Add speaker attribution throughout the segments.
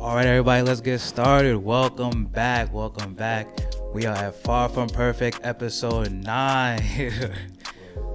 Speaker 1: All right, everybody, let's get started. Welcome back. We are at Far From Perfect, episode 9.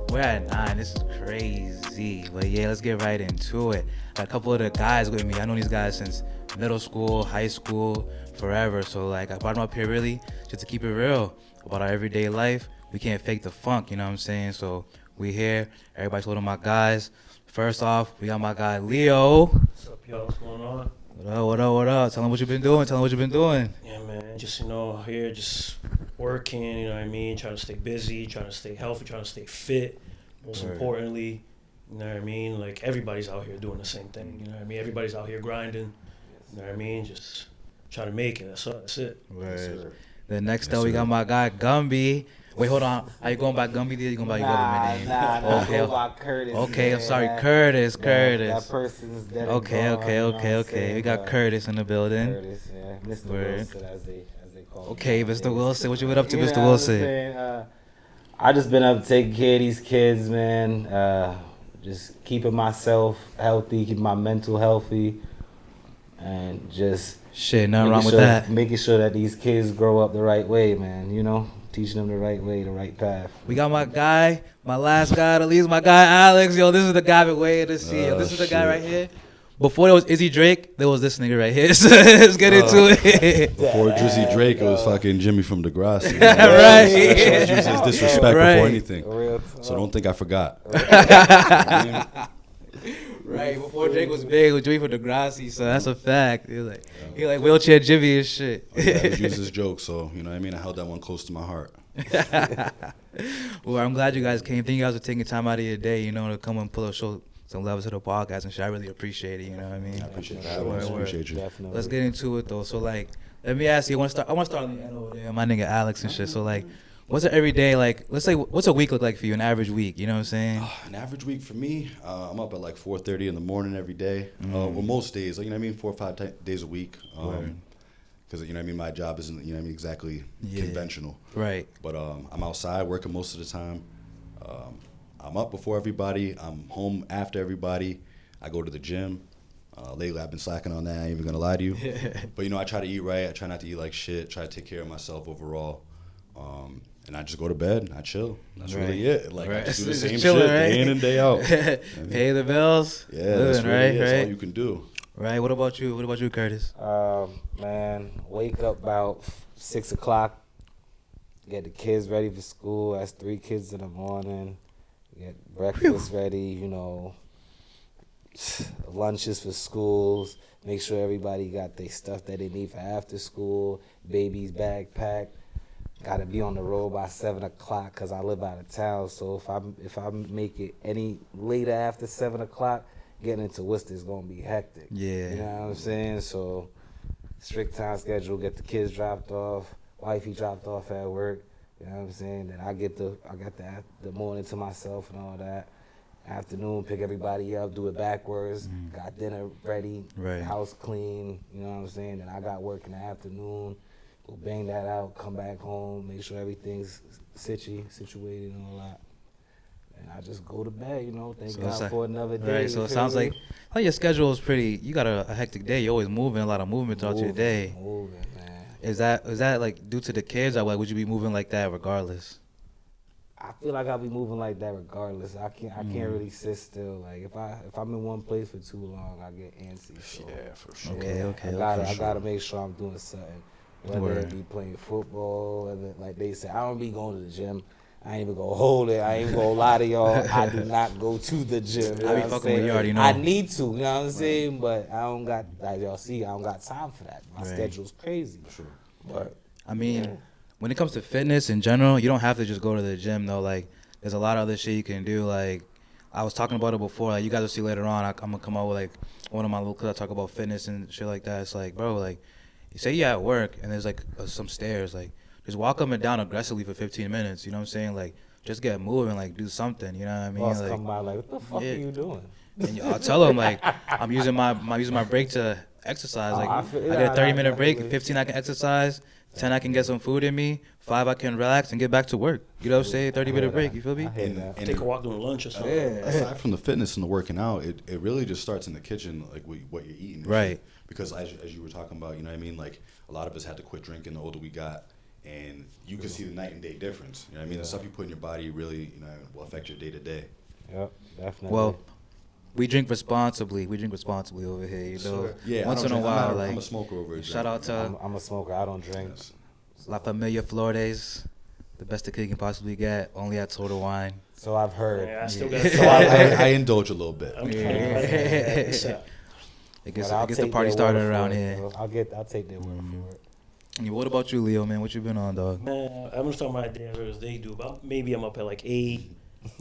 Speaker 1: We're at 9. This is crazy. But yeah, let's get right into it. Got a couple of the guys with me. I know these guys since middle school, high school, forever. So I brought them up here really just to keep it real about our everyday life. We can't fake the funk, you know what I'm saying? So we here. Everybody's holding my guys. First off, we got my guy Leo.
Speaker 2: What's up, y'all? What's going on?
Speaker 1: What up? Tell him what you've been doing.
Speaker 2: Yeah, man. Just, here, just working, you know what I mean? Trying to stay busy, trying to stay healthy, trying to stay fit. Most importantly, you know what I mean? Like, everybody's out here doing the same thing, you know what I mean? Everybody's out here grinding, you know what I mean? Just trying to make it. That's it.
Speaker 1: Right.
Speaker 2: Yes,
Speaker 1: Then next up, we got my guy Gumby. Wait, hold on. Are you going by Gumby? You going by your government name?
Speaker 3: Nah, go by Curtis.
Speaker 1: Okay,
Speaker 3: man.
Speaker 1: I'm sorry, Curtis.
Speaker 3: That person's dead.
Speaker 1: Okay. We got Curtis in the building.
Speaker 3: Curtis, yeah. Mr. Wilson, as they call him.
Speaker 1: Okay, Mr. Wilson. What you been up to,
Speaker 3: You
Speaker 1: Mr.
Speaker 3: know
Speaker 1: Wilson?
Speaker 3: what I'm saying? I just been up taking care of these kids, man. Just keeping myself healthy, keeping my mental healthy, and just
Speaker 1: Shit, nothing wrong with that.
Speaker 3: Making sure that these kids grow up the right way, man. You know, teaching them the right way, the right path.
Speaker 1: We got my last guy to leave, my guy Alex. Yo, this is the guy I've been waiting to see. Yo, this is the guy right here. Before there was Izzy Drake, there was this nigga right here. So let's get into it.
Speaker 4: Before Drizzy Drake, it was fucking Jimmy from Degrassi.
Speaker 1: Right.
Speaker 4: Use his disrespect
Speaker 1: Right.
Speaker 4: before anything.
Speaker 3: Real
Speaker 4: So don't think I forgot.
Speaker 1: Right, before Drake was big, it was Jimmy from Degrassi, so that's a fact. He like wheelchair Jimmy and shit.
Speaker 4: I always use this joke, so you know what I mean. I held that one close to my heart.
Speaker 1: Well, I'm glad you guys came. Thank you guys for taking time out of your day, to come and show some love to the podcast and shit. I really appreciate it. You know what I mean?
Speaker 4: I appreciate that.
Speaker 1: Word.
Speaker 4: Appreciate you.
Speaker 3: Definitely.
Speaker 1: Let's get into it though. So let me ask you. I want to start on the end over there. My nigga Alex and shit. So what's an everyday let's say what's a week look like for you? An average week. You know what I'm saying?
Speaker 4: An average week for me, I'm up at 4:30 in the morning every day. Well, most days, 4 or 5 days a week. Because my job isn't exactly conventional.
Speaker 1: Right.
Speaker 4: But I'm outside working most of the time. I'm up before everybody. I'm home after everybody. I go to the gym. Lately, I've been slacking on that. I ain't even gonna lie to you. But I try to eat right. I try not to eat like shit. Try to take care of myself overall. And I just go to bed. I chill. That's really it. I just do the same
Speaker 1: chilling,
Speaker 4: shit
Speaker 1: right?
Speaker 4: day in and day out.
Speaker 1: Pay the bills.
Speaker 4: Yeah,
Speaker 1: living,
Speaker 4: that's really
Speaker 1: right.
Speaker 4: That's all you can do.
Speaker 1: Right. What about you, Curtis?
Speaker 3: Man, wake up about 6 o'clock. Get the kids ready for school. That's 3 kids in the morning. Get breakfast ready. Lunches for schools. Make sure everybody got their stuff that they need for after school. Baby's bag packed. Got to be on the road by 7 o'clock because I live out of town. So if I make it any later after 7 o'clock, getting into Worcester is going to be hectic.
Speaker 1: Yeah.
Speaker 3: You know what I'm saying? So strict time schedule, get the kids dropped off, wifey dropped off at work. You know what I'm saying? Then I got the morning to myself and all that. Afternoon, pick everybody up, do it backwards. Got dinner ready,
Speaker 1: Right.
Speaker 3: House clean. You know what I'm saying? Then I got work in the afternoon. Go bang that out, come back home, make sure everything's situated and all that. And I just go to bed, thank God for another day.
Speaker 1: Right, so it sounds like your schedule is pretty, you got a hectic day. You're always moving, a lot of movement throughout your day.
Speaker 3: Moving, man.
Speaker 1: Is that due to the kids, or would you be moving like that regardless?
Speaker 3: I feel like I'll be moving like that regardless. I can't really sit still. If I'm in one place for too long, I get antsy. So,
Speaker 4: Yeah, for sure.
Speaker 1: Okay.
Speaker 3: I gotta make sure I'm doing something. Whether it be playing football, whether, like they say, I don't be going to the gym. I ain't even gonna hold it. I ain't gonna lie to y'all. I do not go to the gym.
Speaker 1: I be fucking with you, already know.
Speaker 3: I need to, you know what I'm saying? But I don't got, like y'all see, I don't got time for that. My schedule's crazy.
Speaker 4: Sure.
Speaker 3: But
Speaker 1: when it comes to fitness in general, you don't have to just go to the gym though. There's a lot of other shit you can do. I was talking about it before. You guys will see later on. I'm gonna come out with one of my little clips. I talk about fitness and shit like that. It's bro, you say you're at work and there's some stairs. Just walk up and down aggressively for 15 minutes. You know what I'm saying? Just get moving. Do something. You know what I mean?
Speaker 3: boss come by what the fuck are you doing?
Speaker 1: And I'll tell them I'm using my break to exercise. I get a 30-minute break. 15 I can exercise. 10 I can get some food in me. 5 I can relax and get back to work. You know what I'm saying? 30-minute break. You feel me?
Speaker 4: And
Speaker 2: Take a walk during lunch or something.
Speaker 4: Aside from the fitness and the working out, it really just starts in the kitchen, what you're eating.
Speaker 1: Right.
Speaker 4: because as you were talking about, you know what I mean, like a lot of us had to quit drinking the older we got, and you could see the night and day difference. You know what I mean? The stuff you put in your body really, will affect your day to day.
Speaker 3: Yep, definitely.
Speaker 1: Well, we drink responsibly. We drink responsibly over here, you know.
Speaker 4: Yeah,
Speaker 1: once in a while,
Speaker 4: I'm a smoker over here.
Speaker 1: Shout out to
Speaker 3: I'm a smoker. I don't drink.
Speaker 4: Yes.
Speaker 1: La Familia Flores, the best the kid can possibly get, only at Total Wine.
Speaker 3: So I've heard.
Speaker 2: Yeah, I still
Speaker 1: Yeah.
Speaker 2: got.
Speaker 4: So I indulge a little bit.
Speaker 2: I'm
Speaker 1: Yeah. It gets
Speaker 3: I'll
Speaker 1: the
Speaker 3: take
Speaker 1: party
Speaker 3: their
Speaker 1: started
Speaker 3: word for
Speaker 1: around
Speaker 3: it,
Speaker 1: here.
Speaker 3: bro. I'll take their word for it.
Speaker 1: Yeah, what about you, Leo, man? What you been on, dog?
Speaker 2: Man, I'm just talking about damn as they do. But maybe I'm up at like 8.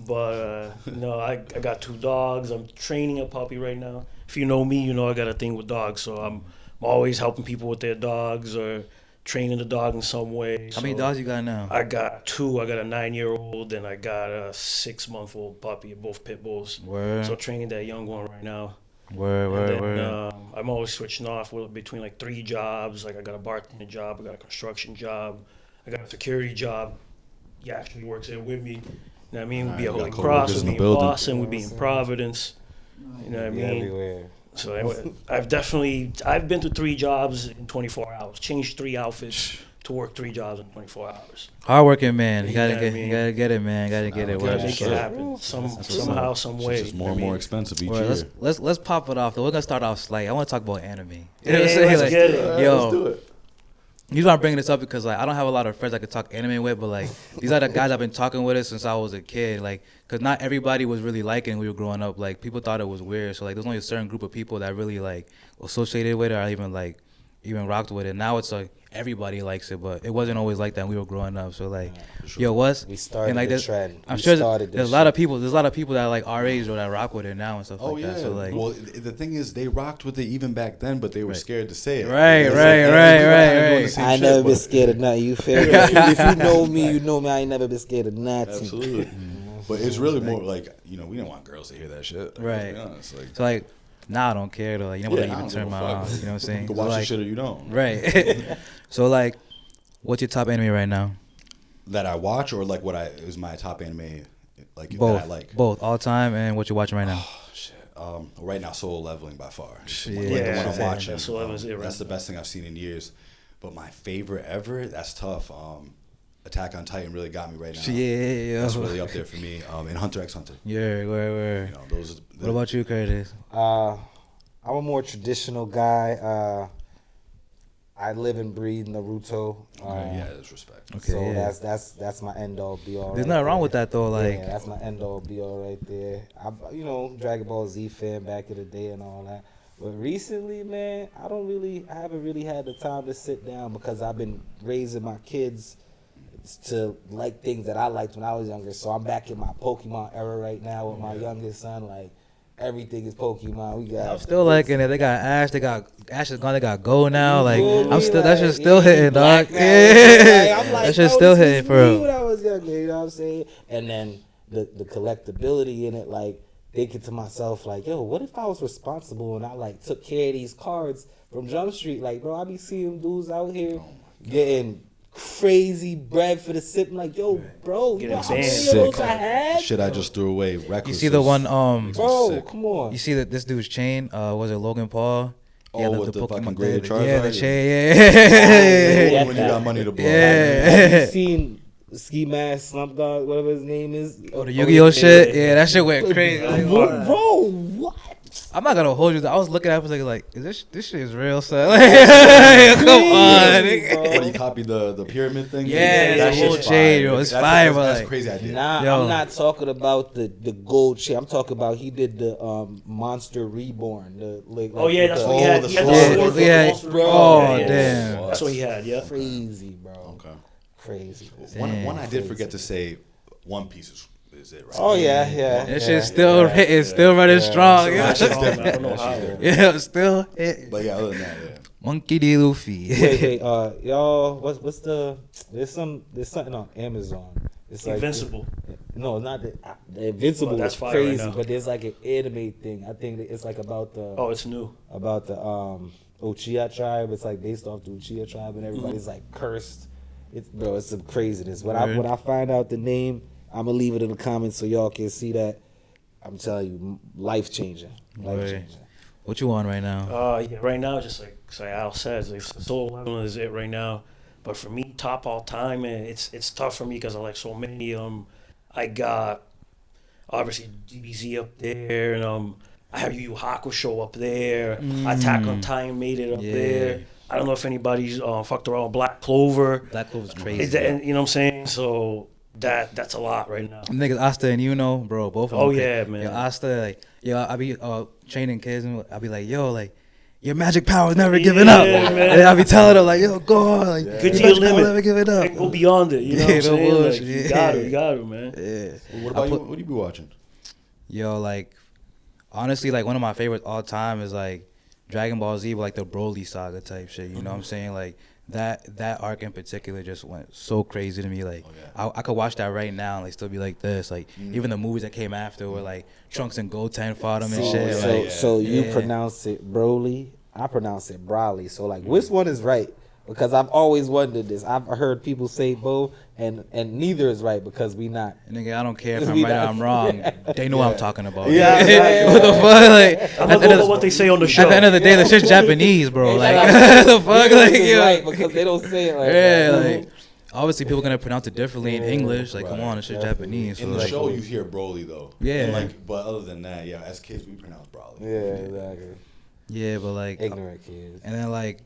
Speaker 2: But no, I got 2 dogs. I'm training a puppy right now. If you know me, you know I got a thing with dogs. So I'm always helping people with their dogs or training the dog in some way.
Speaker 1: How many dogs you got now?
Speaker 2: I got 2. I got a 9-year-old and I got a 6-month-old puppy, both pit bulls.
Speaker 1: Word,
Speaker 2: So training that young one right now.
Speaker 1: word.
Speaker 2: And then, I'm always switching off between like 3 jobs. Like I got a bartending job, I got a construction job, I got a security job. He actually works there with me. You know what I mean? We'd be
Speaker 4: You
Speaker 2: at
Speaker 4: got
Speaker 2: Holy
Speaker 4: coworkers
Speaker 2: Cross,
Speaker 4: in
Speaker 2: we'd
Speaker 4: the
Speaker 2: be in
Speaker 4: building.
Speaker 2: Boston, we'd be in Providence. You know what I
Speaker 3: Be
Speaker 2: mean?
Speaker 3: everywhere.
Speaker 2: So anyway, I've been to 3 jobs in 24 hours. Changed 3 outfits to work 3 jobs in 24 hours.
Speaker 1: Hardworking man. You
Speaker 2: You
Speaker 1: gotta
Speaker 2: know
Speaker 1: get,
Speaker 2: what I mean?
Speaker 1: you gotta get it, man. Gotta get it.
Speaker 2: Gotta
Speaker 1: Word.
Speaker 2: make it happen. Somehow, some way.
Speaker 4: It's just more
Speaker 2: I
Speaker 4: and
Speaker 2: mean,
Speaker 4: more expensive each
Speaker 1: Word,
Speaker 4: year.
Speaker 1: let's pop it off though. We're gonna start off slight. I want to talk about anime. You know
Speaker 2: Yeah,
Speaker 1: what I'm saying?
Speaker 2: let's
Speaker 1: Like,
Speaker 2: get it.
Speaker 1: Yo,
Speaker 4: Let's do it.
Speaker 1: you know I'm bringing this up because like I don't have a lot of friends I could talk anime with, but like these are the guys I've been talking with it since I was a kid. Like, cause not everybody was really liking it when we were growing up. Like people thought it was weird. So like there's only a certain group of people that really like associated with it or even rocked with it. Now it's like everybody likes it, but it wasn't always like that when we were growing up. So like, yo, what's
Speaker 3: We started
Speaker 1: and like
Speaker 3: the
Speaker 1: this,
Speaker 3: trend.
Speaker 1: I'm
Speaker 3: We
Speaker 1: sure
Speaker 3: started
Speaker 1: there's
Speaker 3: this
Speaker 1: a lot of
Speaker 3: shit.
Speaker 1: people. There's a lot of people that are like our age or that rock with it now and stuff
Speaker 4: Oh
Speaker 1: like
Speaker 4: yeah.
Speaker 1: that. So like,
Speaker 4: well, the thing is, they rocked with it even back then, but they were
Speaker 1: Right.
Speaker 4: scared to say it.
Speaker 1: Right,
Speaker 4: It's
Speaker 1: right,
Speaker 4: everybody
Speaker 1: right.
Speaker 4: doing the same
Speaker 3: I ain't
Speaker 4: shit,
Speaker 3: never been
Speaker 4: but-
Speaker 3: scared of nothing. You feel me? If you know me, you know me. I ain't never been scared of nothing.
Speaker 4: Absolutely. But it's really more like, we didn't want girls to hear that shit. Like,
Speaker 1: Right.
Speaker 4: Let's be honest. Like,
Speaker 1: so like, nah, I don't care though. Like, you know what?
Speaker 4: I
Speaker 1: Even
Speaker 4: don't
Speaker 1: turn
Speaker 4: give a
Speaker 1: my,
Speaker 4: fuck.
Speaker 1: you know what I'm saying?
Speaker 4: You can
Speaker 1: So,
Speaker 4: watch
Speaker 1: like,
Speaker 4: the shit or you don't.
Speaker 1: Right. So like, what's your top anime right now?
Speaker 4: That I watch or like what is my top anime like
Speaker 1: Both.
Speaker 4: that I like?
Speaker 1: Both, all time, and what you're watching right now.
Speaker 4: Oh, shit. Right now, Solo Leveling by far.
Speaker 1: Shit.
Speaker 4: Like the
Speaker 2: Yeah,
Speaker 4: one I'm
Speaker 2: yeah,
Speaker 4: watching.
Speaker 2: Solo Leveling's it right
Speaker 4: That's the best thing I've seen in years. But my favorite ever, that's tough. Attack on Titan really got me right now.
Speaker 1: Yeah.
Speaker 4: That's really up there for me. And Hunter x Hunter.
Speaker 1: Yeah, where?
Speaker 4: You know, those are
Speaker 1: What about you, Curtis?
Speaker 3: I'm a more traditional guy. I live and breathe Naruto.
Speaker 4: yeah, there's respect.
Speaker 1: Okay,
Speaker 3: So
Speaker 1: yeah.
Speaker 3: that's my end all be all.
Speaker 1: There's
Speaker 3: right
Speaker 1: nothing wrong
Speaker 3: there.
Speaker 1: with that though. Like,
Speaker 3: yeah, that's my end all be all right there. Dragon Ball Z fan back in the day and all that. But recently, man, I haven't really had the time to sit down because I've been raising my kids to like things that I liked when I was younger. So I'm back in my Pokemon era right now with my youngest son. Like everything is Pokemon. We got
Speaker 1: I'm still liking it. They got Ash is gone. They got Gold now. Like,
Speaker 3: feel me?
Speaker 1: I'm still that shit's
Speaker 3: Like,
Speaker 1: still
Speaker 3: yeah,
Speaker 1: hitting,
Speaker 3: Black
Speaker 1: dog.
Speaker 3: now,
Speaker 1: Yeah,
Speaker 3: like, I'm like,
Speaker 1: that shit's
Speaker 3: yo,
Speaker 1: still
Speaker 3: this
Speaker 1: hitting
Speaker 3: is
Speaker 1: for
Speaker 3: me
Speaker 1: real.
Speaker 3: when I was younger, you know what I'm saying? And then the collectability in it, like thinking to myself, like, yo, what if I was responsible and I like took care of these cards from Jump Street? Like, bro, I be seeing dudes out here getting crazy bread for the sip. I'm like, yo, bro, you know how many of
Speaker 2: Sick.
Speaker 3: those I had?
Speaker 4: Shit I just threw away. Reckless.
Speaker 1: You see the one,
Speaker 3: Bro,
Speaker 4: sick.
Speaker 3: come on.
Speaker 1: you see that this dude's chain? Was it Logan Paul?
Speaker 4: Oh, with the fucking graded
Speaker 1: Yeah, the
Speaker 4: Charizard?
Speaker 1: chain.
Speaker 3: Yeah.
Speaker 4: When you got money to blow.
Speaker 1: Yeah.
Speaker 3: Have you seen Ski Mask, Slump Dog, whatever his name is?
Speaker 1: Oh, the Yu-Gi-Oh shit. Yeah, that shit went crazy.
Speaker 3: Bro, what?
Speaker 1: I'm not gonna hold you. I was looking at it, I was like, is this shit is real, son? Like, come on, nigga.
Speaker 4: What, he copied the pyramid thing?
Speaker 1: Yeah,
Speaker 2: that
Speaker 1: the whole
Speaker 2: shit's
Speaker 1: chain, yo. It's fire, but
Speaker 4: That's a
Speaker 1: like,
Speaker 4: crazy idea.
Speaker 3: Nah,
Speaker 1: Yo.
Speaker 3: I'm not talking about the gold chain. I'm talking about he did the Monster Reborn.
Speaker 2: Oh yeah, that's what he
Speaker 4: Oh,
Speaker 2: had.
Speaker 4: the
Speaker 2: He had
Speaker 4: sword.
Speaker 2: the sword for
Speaker 1: Yeah.
Speaker 2: the monster.
Speaker 1: Oh,
Speaker 2: Yeah.
Speaker 1: damn.
Speaker 2: That's what he had. Yeah.
Speaker 3: Crazy, bro.
Speaker 4: Okay.
Speaker 3: Crazy.
Speaker 4: One I did forget to say, One Piece is it, right?
Speaker 3: Oh yeah.
Speaker 1: that shit's still hitting, still running strong.
Speaker 2: So
Speaker 1: Yeah,
Speaker 2: that's just different. I don't know how.
Speaker 1: yeah, still hitting.
Speaker 4: But yeah, other than that, yeah.
Speaker 1: Monkey D. Luffy.
Speaker 3: Wait, y'all, what's the? There's something on Amazon. It's like
Speaker 2: Invincible.
Speaker 3: No, not the Invincible.
Speaker 2: Oh, that's
Speaker 3: is
Speaker 2: fire
Speaker 3: crazy,
Speaker 2: right now.
Speaker 3: but there's like an anime thing. I think that it's like about the
Speaker 2: Oh, it's new.
Speaker 3: Uchiha tribe. It's like based off the Uchiha tribe, and everybody's like cursed. It's some craziness. When I find out the name, I'm gonna leave it in the comments so y'all can see that. I'm telling you, life changing, life changing.
Speaker 1: What you on right now?
Speaker 2: Yeah, right now, just like Al says, like, Solo Leveling is it right now. But for me, top all time, man, it's tough for me because I like so many. I got obviously DBZ up there, and I have Yu Yu Hakusho up there. Attack on Titan made it up there. I don't know if anybody's fucked around with Black Clover.
Speaker 1: Black Clover's crazy.
Speaker 2: And, you know what I'm saying? So that's a lot right now.
Speaker 1: Niggas Asta and Yuno, bro, both of them.
Speaker 2: Oh yeah, man.
Speaker 1: Yo, Asta, like, yo, I be training kids, and I be like, yo, like, your magic power is never giving up.
Speaker 2: Man.
Speaker 1: And I be telling them, like, yo, go on, like,
Speaker 2: Good to
Speaker 1: your
Speaker 2: your
Speaker 1: magic power
Speaker 2: limit.
Speaker 1: never give it up.
Speaker 2: And go beyond it. You know what I'm saying?
Speaker 1: bullshit,
Speaker 2: Like, you got it, man.
Speaker 1: Yeah.
Speaker 4: What about you? What do you be watching?
Speaker 1: Yo, like, honestly, like, one of my favorites all time is, like, Dragon Ball Z, but, like, the Broly saga type shit, you know what I'm saying? Like, that arc in particular just went so crazy to me. Like, I could watch that right now and, like, still be like this. Like, even the movies that came after were, like, Trunks and Goten fought him and shit.
Speaker 3: So you pronounce it Broly, I pronounce it Broly. So, like, which one is right? Because I've always wondered this. I've heard people say both, and neither is right because we not.
Speaker 1: Nigga, I don't care if I'm right or I'm wrong. They know what I'm talking about.
Speaker 3: Yeah,
Speaker 1: what the fuck? Like,
Speaker 2: I'm gonna go with what they say on the show.
Speaker 1: At the end of the day, the shit's Japanese, bro. Like, the fuck? Like,
Speaker 3: It's
Speaker 1: yo.
Speaker 3: right because they don't say it like
Speaker 1: Yeah,
Speaker 3: that.
Speaker 1: like, obviously people gonna pronounce it differently in English. Like, come on, it's shit Japanese. So
Speaker 4: In the
Speaker 1: like,
Speaker 4: show, you hear Broly though.
Speaker 1: Yeah.
Speaker 4: And like, but other than that, yeah, as kids we pronounce Broly.
Speaker 3: Yeah, exactly.
Speaker 1: yeah, but like,
Speaker 3: Ignorant kids.
Speaker 1: and then like,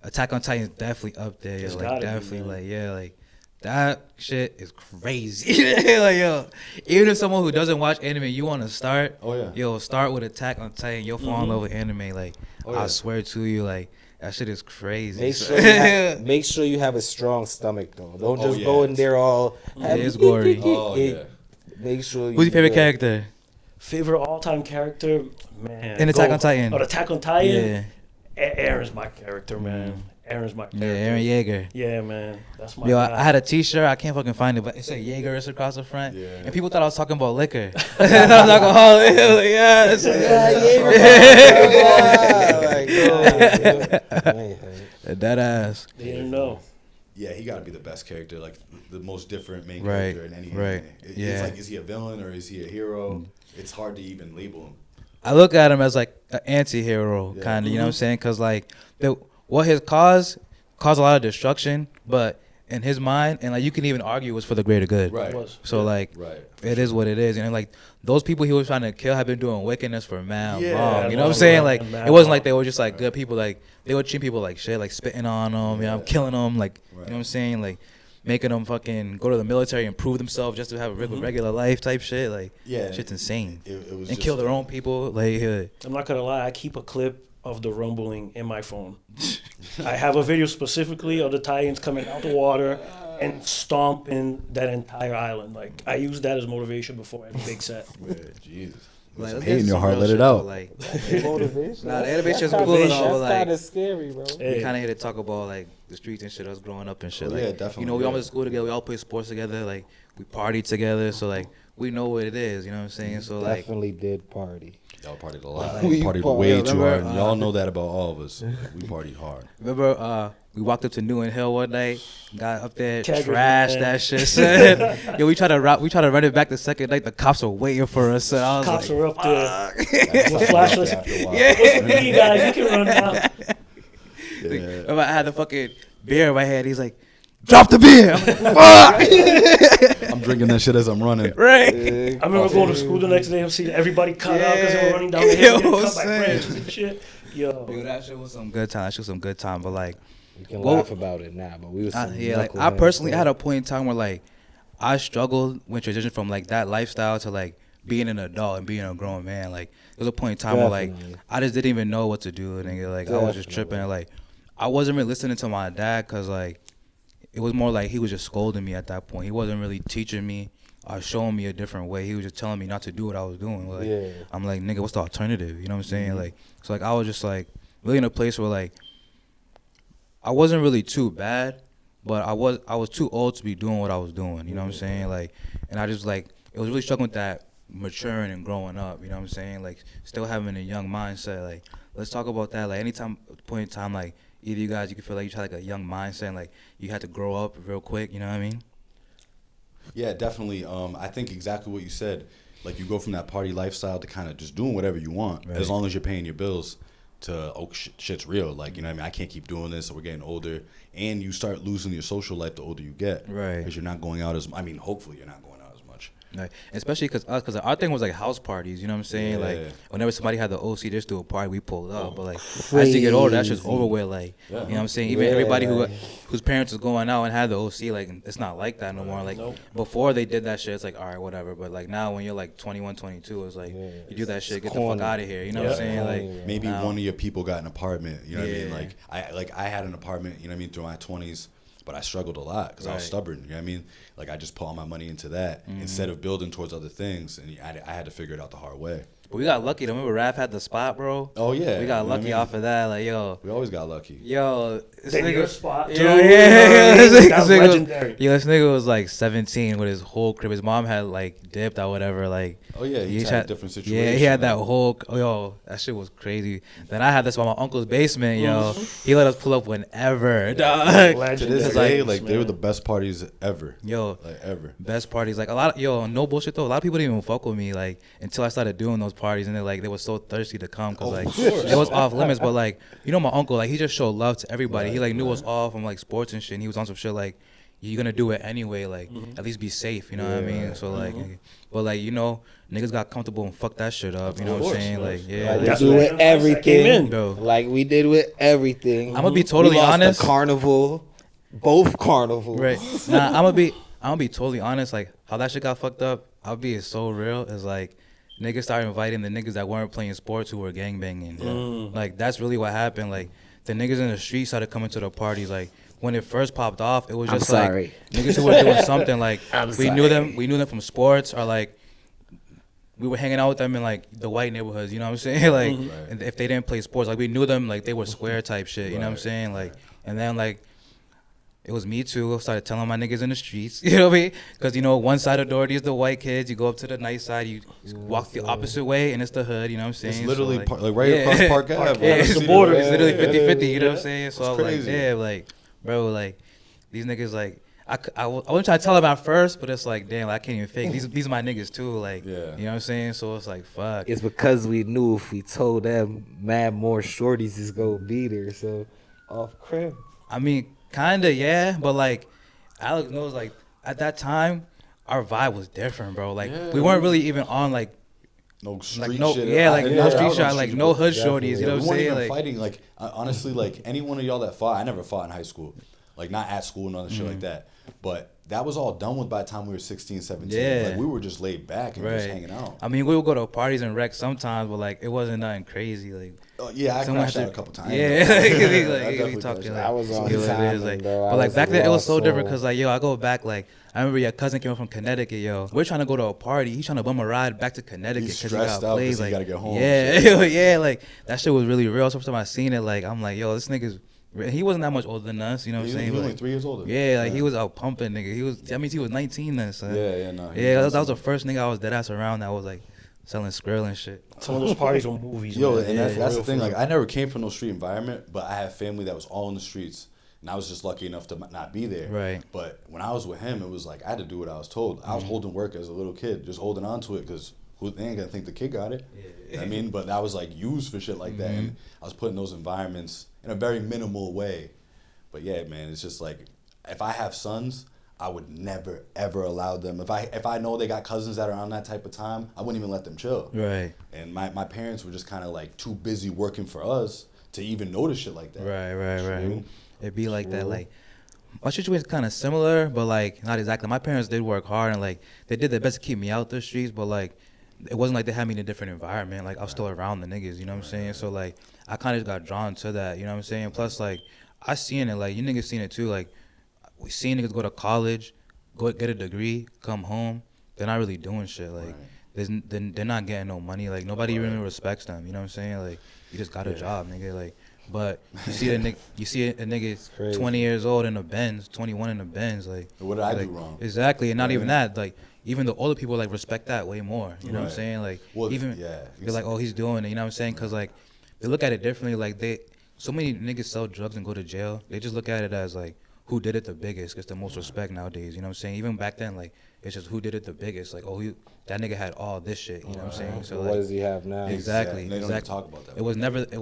Speaker 1: Attack on Titan is definitely up there. Yo,
Speaker 2: It's
Speaker 1: like,
Speaker 2: gotta be,
Speaker 1: definitely,
Speaker 2: man.
Speaker 1: like, yeah, like. That shit is crazy. Like, yo, even if someone who doesn't watch anime, you want to start, yo, start with Attack on Titan. You'll fall in love with anime. Like, I swear to you, like, that shit is crazy.
Speaker 3: Make sure you have a strong stomach though. Don't just go in there all.
Speaker 1: It's gory.
Speaker 3: Make sure.
Speaker 1: Who's your favorite character?
Speaker 2: Favorite all-time character, man.
Speaker 1: In Attack on Titan.
Speaker 2: Oh, Attack on Titan.
Speaker 1: Yeah.
Speaker 2: Aaron's my character, man. Aaron's my character.
Speaker 1: Yeah, Aaron Yeager.
Speaker 2: Yeah, man. That's my
Speaker 1: Yo,
Speaker 2: guy.
Speaker 1: I had a T-shirt. I can't fucking find it, but it said Jaeger across the front.
Speaker 4: Yeah.
Speaker 1: And people thought I was talking about liquor. I was alcoholic. Like, yes. That ass.
Speaker 2: They didn't know.
Speaker 4: Yeah, he got to be the best character, like the most different main
Speaker 1: Right,
Speaker 4: character in any
Speaker 1: right.
Speaker 4: anime. It's
Speaker 1: Yeah.
Speaker 4: like, is he a villain or is he a hero? It's hard to even label him.
Speaker 1: I look at him as like an anti-hero, kind of, you know what I'm saying? Because like, what his caused a lot of destruction, but in his mind, and like you can even argue it was for the greater good.
Speaker 4: Right.
Speaker 1: So like, it is what it is. And like, those people he was trying to kill have been doing wickedness for man long. You know what I'm saying? Like, it wasn't like they were just like good people. Like, they would treat people like shit, like spitting on them, you know, killing them, like, you know what I'm saying? Like, making them fucking go to the military and prove themselves just to have a regular life type shit. Like, shit's insane.
Speaker 4: It was
Speaker 1: and kill their own people. Like,
Speaker 2: I'm not gonna lie, I keep a clip of the rumbling in my phone. I have a video specifically of the Titans coming out the water and stomping that entire island. Like, I use that as motivation before every big set.
Speaker 4: Yeah, Jesus.
Speaker 1: like,
Speaker 4: Some hate in your heart, let it out.
Speaker 1: Like,
Speaker 3: Motivation.
Speaker 1: nah, the animation's
Speaker 3: That's
Speaker 1: cool and all, but
Speaker 3: That's kind
Speaker 1: like,
Speaker 3: of scary, bro.
Speaker 1: we kind of here to talk about like the streets and shit, us growing up and shit.
Speaker 4: Oh,
Speaker 1: like,
Speaker 4: yeah, definitely,
Speaker 1: you know, we
Speaker 4: yeah.
Speaker 1: all went to school together, we all play sports together, like, we partied together, so like, we know what it is, you know what I'm saying? So like,
Speaker 3: Definitely did party.
Speaker 4: Y'all partied a lot.
Speaker 3: We
Speaker 4: We partied
Speaker 3: partied.
Speaker 4: way too hard.
Speaker 1: Remember,
Speaker 4: And y'all know that about all of us. We partied hard.
Speaker 1: remember, we walked up to Newton Hill one night, got up there,
Speaker 2: Keggers,
Speaker 1: trashed
Speaker 2: man.
Speaker 1: that shit. Son. Yo, we tried to run it back the second night. The cops were waiting for us. So I was
Speaker 2: Cops
Speaker 1: like,
Speaker 2: are up there
Speaker 4: That's
Speaker 2: with
Speaker 4: how
Speaker 2: flashlights.
Speaker 4: after a while.
Speaker 2: What's the mean, guys? You can run now.
Speaker 4: Yeah.
Speaker 1: remember, I had the fucking beer in my hand. He's like, drop the beer. I'm like, fuck.
Speaker 4: I'm drinking that shit as I'm running.
Speaker 1: Right.
Speaker 2: I remember going to school the next day and seeing everybody cut out because they were running down the hill, getting cut by branches and shit. Yo,
Speaker 1: That shit was some good time. But like,
Speaker 3: You can
Speaker 1: Well,
Speaker 3: laugh about it now, but we was some
Speaker 1: yeah, like I
Speaker 3: knuckleheads,
Speaker 1: personally
Speaker 3: bro.
Speaker 1: had a point in time where like I struggled with transition from like that lifestyle to like being an adult and being a grown man. Like there was a point in time where like
Speaker 3: Definitely.
Speaker 1: I just didn't even know what to do, nigga. Like I was just tripping. And, like I wasn't really listening to my dad because like it was more like he was just scolding me at that point. He wasn't really teaching me or showing me a different way. He was just telling me not to do what I was doing. Like
Speaker 3: Yeah.
Speaker 1: I'm like, nigga, what's the alternative? You know what I'm saying? Like so like I was just like really in a place where like I wasn't really too bad, but I was too old to be doing what I was doing. You know what I'm saying? Like, and I just like it was really struggling with that maturing and growing up. You know what I'm saying? Like, still having a young mindset. Like, let's talk about that. Like, anytime point in time, like either you guys, you can feel like you had like a young mindset, and, like you had to grow up real quick. You know what I mean?
Speaker 4: Yeah, definitely. I think exactly what you said. like you go from that party lifestyle to kind of just doing whatever you want, as long as you're paying your bills. To shit's real, like, you know what I mean, I can't keep doing this, so we're getting older, and you start losing your social life the older you get,
Speaker 1: right?
Speaker 4: Because you're not going out as, I mean, hopefully you're not going out as much,
Speaker 1: like, especially because our thing was like house parties, you know what I'm saying? Like whenever somebody had the OC just do a party, we pulled up. But like as you get older, that's just over with. Like you know what I'm saying? Even everybody whose parents was going out and had the OC, like it's not like that no more. Like before they did that shit, it's like all right, whatever. But like now when you're like 21, 22, it's like you do that shit, get the fuck out of here. You know what I'm saying? Like
Speaker 4: maybe one of your people got an apartment. You know what I mean? Like I had an apartment. You know what I mean? Through my 20s. But I struggled a lot because I was stubborn. You know what I mean? Like I just put all my money into that instead of building towards other things, and I had to figure it out the hard way.
Speaker 1: But we got lucky. Remember, Raph had the spot, bro.
Speaker 4: Oh yeah,
Speaker 1: we got lucky off of that. Like yo,
Speaker 4: we always got lucky.
Speaker 1: Yo,
Speaker 2: this nigga spot too.
Speaker 1: That's legendary. Yo, this nigga was like 17 with his whole crib. His mom had like dipped or whatever. Like
Speaker 4: oh yeah, he had a different situation.
Speaker 1: Yeah, he had that whole. Yo, that shit was crazy. Then I had this by my uncle's basement. Yo, he let us pull up whenever. Dog.
Speaker 4: To this day, like they were the best parties ever.
Speaker 1: Yo,
Speaker 4: like ever.
Speaker 1: Best parties. Like a lot of no bullshit though. A lot of people didn't even fuck with me like until I started doing those parties, and they were so thirsty to come because like it was off limits. But like my uncle, like he just showed love to everybody. He like knew us all from like sports and shit. And he was on some shit like you're gonna do it anyway. Like at least be safe. You know what I mean? So like, but like niggas got comfortable and fucked that shit up. You know what I'm saying? Like
Speaker 3: like we do with everything. Like we did with everything.
Speaker 1: I'm gonna be totally honest.
Speaker 3: The carnival, both carnivals.
Speaker 1: Right. Nah, I'm gonna be totally honest. Like how that shit got fucked up. I'll be so real. Is like. Niggas started inviting the niggas that weren't playing sports who were gangbanging. Like, that's really what happened. Like, the niggas in the street started coming to the parties. Like, when it first popped off, it was just like niggas who were doing something. Like, we knew them from sports, or like, we were hanging out with them in like the white neighborhoods. You know what I'm saying? Like, and if they didn't play sports, like we knew them, like they were square type shit. You know what I'm saying? Like, and then like. It was me too. I started telling my niggas in the streets, you know what I mean? Because, one side of Doherty is the white kids. You go up to the nice side, you walk the opposite way, and it's the hood, you know what I'm saying?
Speaker 4: It's literally
Speaker 1: so, like,
Speaker 4: right across Park Ave.
Speaker 1: Yeah, it's the border. It's literally 50-50, you know what I'm saying? So I was like, damn, like, bro, like, these niggas, like, I wasn't trying to tell them at first, but it's like, damn, I can't even fake. These are my niggas too, like, you know what I'm saying? So it's like, fuck.
Speaker 3: It's because we knew if we told them, mad more shorties is gonna be there, so off crib.
Speaker 1: I mean, kinda, yeah, but like, Alex knows, like, at that time, our vibe was different, bro. Like, we weren't really even on, like,
Speaker 4: no street
Speaker 1: like,
Speaker 4: shit.
Speaker 1: Yeah, like, no street shit, like, no hood shorties, you know what I'm saying?
Speaker 4: We weren't even
Speaker 1: like,
Speaker 4: fighting. Like, honestly, like, any one of y'all that fought, I never fought in high school. Like, not at school and other shit like that. But that was all done with by the time we were 16, 17.
Speaker 1: Yeah.
Speaker 4: Like, we were just laid back and just hanging out.
Speaker 1: I mean, we would go to parties and wreck sometimes, but, like, it wasn't nothing crazy. Like,
Speaker 4: yeah, I crashed out a couple times.
Speaker 1: Yeah, like, talking, like,
Speaker 3: I was on time,
Speaker 1: like,
Speaker 3: bro.
Speaker 1: but, like, back then, it was so different because, like, I go back, like, I remember your cousin came up from Connecticut, We're trying to go to a party. He's trying to bum a ride back to Connecticut because he got played. Like,
Speaker 4: he gotta get home.
Speaker 1: Yeah, like, that shit was really real. So first time I seen it, like, I'm like, this nigga's. He wasn't that much older than us, you know what I'm saying?
Speaker 4: He was
Speaker 1: like,
Speaker 4: only 3 years older.
Speaker 1: Yeah, like, he was out pumping, nigga. That means he was 19 then, son.
Speaker 4: Yeah,
Speaker 1: that was the first nigga I was dead ass around that was, like, selling Skrill and shit.
Speaker 2: Some of those parties were movies.
Speaker 4: Yo,
Speaker 2: man.
Speaker 4: and that's the thing. Like, I never came from no street environment, but I had family that was all in the streets. And I was just lucky enough to not be there.
Speaker 1: Right.
Speaker 4: But when I was with him, it was like I had to do what I was told. I was holding work as a little kid, just holding on to it because they ain't gonna think the kid got it. You know what I mean? But that was like used for shit like that. And I was put in those environments in a very minimal way. But yeah, man, it's just like if I have sons, I would never ever allow them. If I know they got cousins that are on that type of time, I wouldn't even let them chill.
Speaker 1: Right.
Speaker 4: And my parents were just kind of like too busy working for us to even notice shit like that.
Speaker 1: Right. It'd be like that. Like, my situation's kind of similar, but like not exactly. My parents did work hard and like they did their best to keep me out the streets, but like it wasn't like they had me in a different environment. Like I was still around the niggas, you know what I'm saying? So like I kind of just got drawn to that, you know what I'm saying? Plus like I seen it, like you niggas seen it too. Like we seen niggas go to college, go get a degree, come home. They're not really doing shit. Like they're not getting no money. Like nobody really respects them. You know what I'm saying? Like you just got a job, nigga. Like. But you see a nigga 20 years old in a Benz, 21 in a Benz, like
Speaker 4: what did I do wrong?
Speaker 1: Exactly, and not even that. Like even the older people like respect that way more. You know what I'm saying? Like they're like, oh, he's doing it. You know what I'm saying? Because like they look at it differently. Like so many niggas sell drugs and go to jail. They just look at it as like, who did it the biggest gets the most respect nowadays. You know what I'm saying? Even back then, like it's just who did it the biggest. Like, oh, that nigga had all this shit. You know what I'm saying? So
Speaker 3: What
Speaker 1: like,
Speaker 3: does he have now?
Speaker 1: exactly.
Speaker 4: They don't even talk about that.
Speaker 1: It was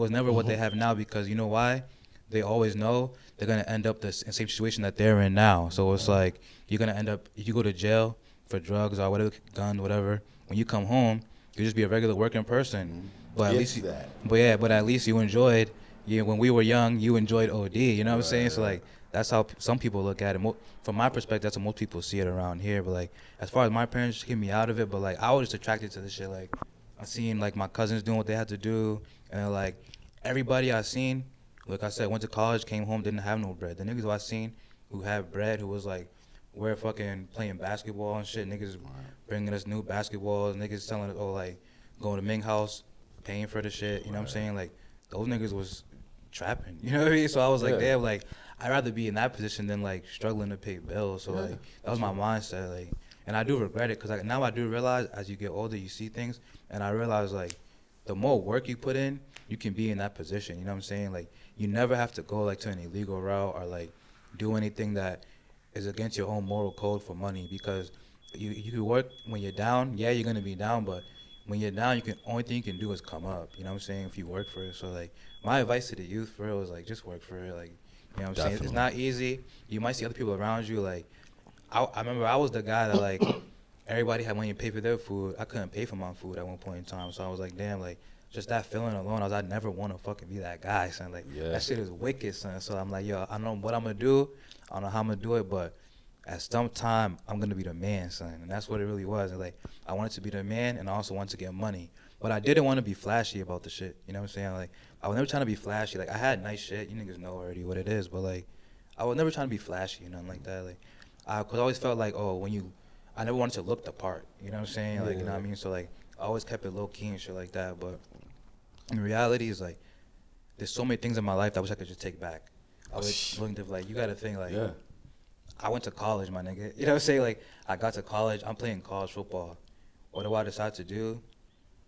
Speaker 1: never what they have now, because you know why? They always know they're gonna end up the same situation that they're in now. So it's like you're gonna end up, if you go to jail for drugs or whatever, gun, whatever. When you come home, you just be a regular working person. But at least but at least you enjoyed. When we were young, you enjoyed OD. You know what I'm saying? So like that's how some people look at it. From my perspective, that's how most people see it around here. But like as far as my parents keep me out of it, but like I was just attracted to this shit. Like I seen like my cousins doing what they had to do, and like everybody I seen, like I said, went to college, came home, didn't have no bread. The niggas who I seen who had bread, who was like, we're fucking playing basketball and shit. Niggas bringing us new basketballs. Niggas telling us, oh, like, going to Ming House, paying for the shit. You know what I'm saying? Like, those niggas was trapping. You know what I mean? So I was like, damn, like, I'd rather be in that position than, like, struggling to pay bills. So, like, that was my mindset. Like, and I do regret it, because like, now I do realize as you get older, you see things. And I realize, like, the more work you put in, you can be in that position. You know what I'm saying? Like, you never have to go, like, to an illegal route or, like, do anything that is against your own moral code for money, because you work when you're down. Yeah, you're gonna be down, but when you're down, only thing you can do is come up. You know what I'm saying? If you work for it. So like my advice to the youth for real is like just work for it. Like, you know what I'm saying? It's not easy. You might see other people around you. Like I remember I was the guy that like everybody had money to pay for their food. I couldn't pay for my food at one point in time. So I was like, damn, like just that feeling alone, I never want to fucking be that guy, son. Like that shit is wicked, son. So I'm like, yo, I know what I'm gonna do. I don't know how I'm gonna do it, but at some time I'm gonna be the man, son. And that's what it really was. And like I wanted to be the man, and I also wanted to get money, but I didn't want to be flashy about the shit. You know what I'm saying? Like I was never trying to be flashy. Like I had nice shit. You niggas know already what it is, but like I was never trying to be flashy, nothing like that. Like cause I always felt like, oh, I never wanted to look the part. You know what I'm saying? Like you know what I mean? So like I always kept it low key and shit like that. But in reality, is like there's so many things in my life that I wish I could just take back. I was looking to like, you gotta think like, I went to college, my nigga. You know what I'm saying? Like I got to college, I'm playing college football. What do I decide to do?